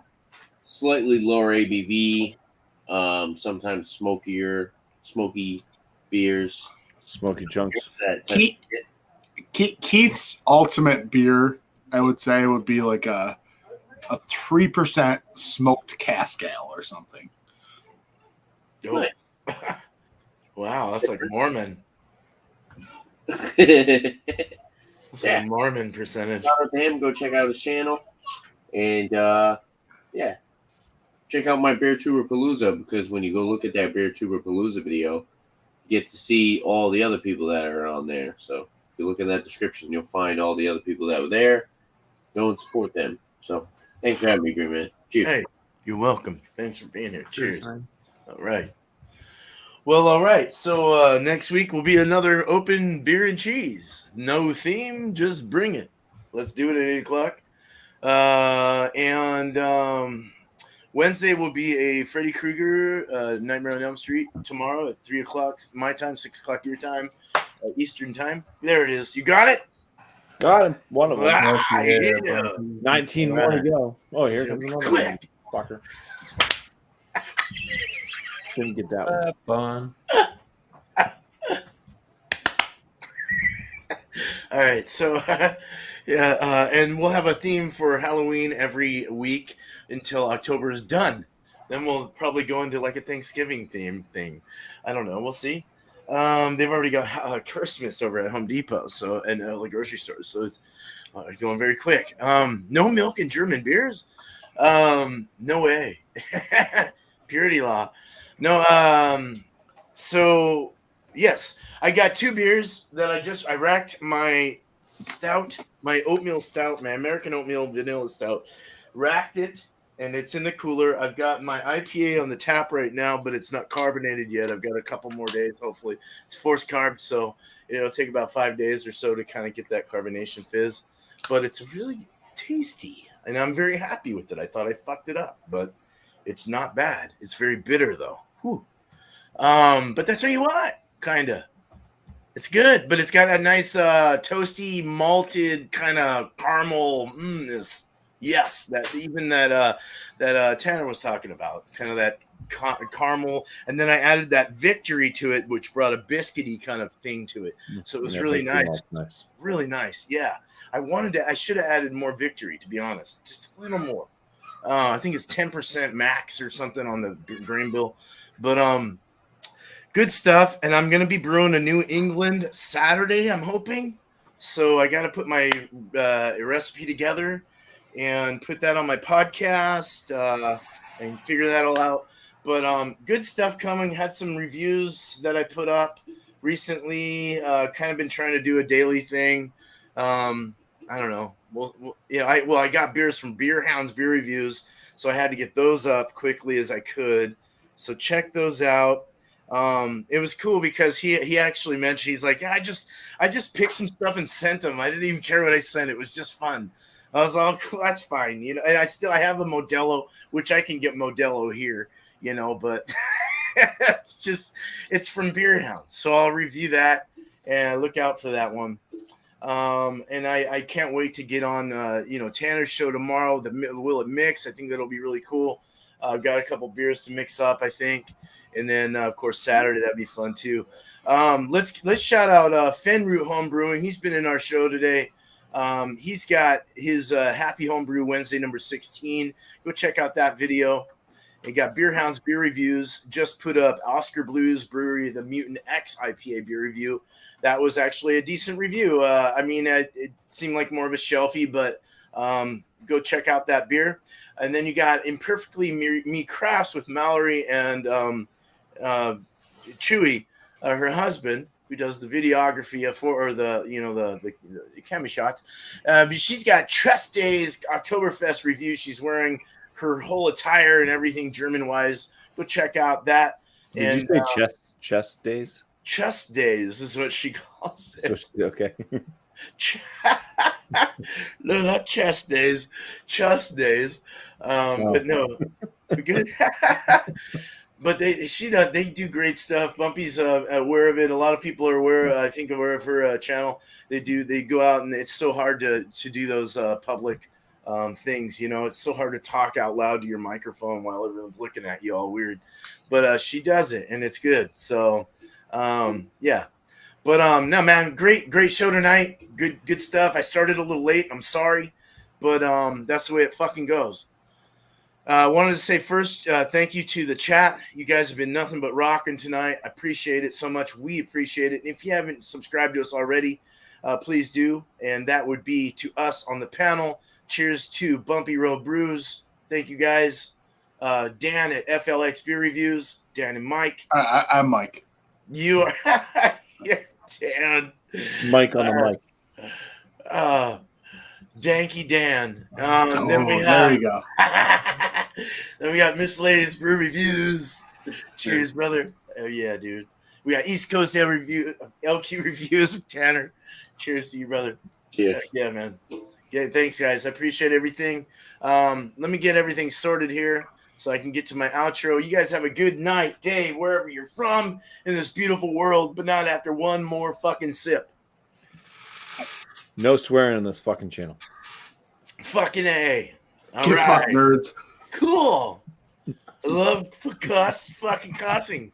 slightly lower ABV, sometimes smoky beers. Smoky chunks. That type Keith, Keith's ultimate beer, I would say, would be like a 3% smoked cask ale or something. Oh. Wow, that's like Mormon. of- That's Yeah. like Mormon percentage. Shout out to him. Go check out his channel, and yeah, check out my Beer Tuber Palooza, because when you go look at that Beer Tuber Palooza video, you get to see all the other people that are on there. So if you look in that description, you'll find all the other people that were there. Go and support them. So thanks for having me, Green Man. Cheers. Hey, you're welcome. Thanks for being here. Cheers. man. All right. Well, all right. So next week will be another open beer and cheese. No theme, just bring it. Let's do it at 8 o'clock. And Wednesday will be a Freddy Krueger Nightmare on Elm Street tomorrow at 3 o'clock my time, 6 o'clock your time, Eastern time. There it is. You got it? Got him. One of them. Ah, yeah. 19 more to go. Oh, here comes another one. Quick. Fucker. Didn't get that one. Fun. All right, so yeah, and we'll have a theme for Halloween every week until October is done. Then we'll probably go into like a Thanksgiving theme thing. I don't know. We'll see. They've already got Christmas over at Home Depot, so and the grocery stores, so it's going very quick. No milk in German beers. No way. Purity law. No. So yes, I got 2 beers that I racked my stout, my oatmeal stout, my American oatmeal vanilla stout, racked it, and it's in the cooler. I've got my IPA on the tap right now, but it's not carbonated yet. I've got a couple more days, hopefully. It's forced carb, so it'll take about 5 days or so to kind of get that carbonation fizz. But it's really tasty, and I'm very happy with it. I thought I fucked it up, but it's not bad. It's very bitter, though. Whew. But that's what you want, kind of. It's good, but it's got that nice toasty, malted kind of caramel-ness. Yes, that Tanner was talking about, kind of that caramel, and then I added that Victory to it, which brought a biscuity kind of thing to it. So it was really nice. Really nice. Yeah, I should have added more Victory, to be honest, just a little more. I think it's 10% max or something on the grain bill, but good stuff. And I'm gonna be brewing a New England Saturday, I'm hoping. So I got to put my recipe together and put that on my podcast and figure that all out. But good stuff coming. Had some reviews that I put up recently. Kind of been trying to do a daily thing. I don't know. I got beers from Beer Hounds Beer Reviews, so I had to get those up quickly as I could. So check those out. It was cool because he actually mentioned, he's like, yeah, I just picked some stuff and sent him. I didn't even care what I sent. It was just fun. I was all cool. That's fine. And I have a Modelo, which I can get Modelo here, but it's from Beer Hounds. So I'll review that and look out for that one. And I can't wait to get on, Tanner's show tomorrow, the Will It Mix. I think that'll be really cool. I've got a couple beers to mix up, I think. And then, of course, Saturday, that'd be fun too. Let's shout out Fenroot Home Brewing. He's been in our show today. He's got his Happy Homebrew Wednesday number 16. Go check out that video. He got Beer Hounds Beer Reviews. Just put up Oscar Blues Brewery, the Mutant X IPA beer review. That was actually a decent review. It seemed like more of a shelfie, but go check out that beer. And then you got Imperfectly Me Crafts with Mallory and Chewy, her husband, who does the videography for the camera shots. She's got Trust Days Oktoberfest review. She's wearing her whole attire and everything German wise. Go check out that. Did you say chest days? Chest Days is what she calls it. Okay. No, not chest days, chest days. But no, good. But they do great stuff. Bumpy's aware of it. A lot of people are aware of her channel. They go out, and it's so hard to do those public things. You know, it's so hard to talk out loud to your microphone while everyone's looking at you all weird. But she does it, and it's good. So, yeah. But no, man, great show tonight. Good stuff. I started a little late. I'm sorry, but that's the way it fucking goes. I wanted to say first, thank you to the chat. You guys have been nothing but rocking tonight. I appreciate it so much. We appreciate it. And if you haven't subscribed to us already, please do. And that would be to us on the panel. Cheers to Bumpy Road Brews. Thank you guys. Dan at FLX Beer Reviews. Dan and Mike. I'm Mike. You are you're Dan. Mike on the mic. Danky Dan. There we go. Then we got Miscellaneous Brew Reviews. Cheers, brother. Oh yeah, dude. We got East Coast LQ Reviews with Tanner. Cheers to you, brother. Cheers. Yeah, man. Yeah, thanks, guys. I appreciate everything. Let me get everything sorted here so I can get to my outro. You guys have a good night, day, wherever you're from in this beautiful world, but not after one more fucking sip. No swearing on this fucking channel. Fucking A. All Get right. fucked, nerds. Cool. I love fucking cussing.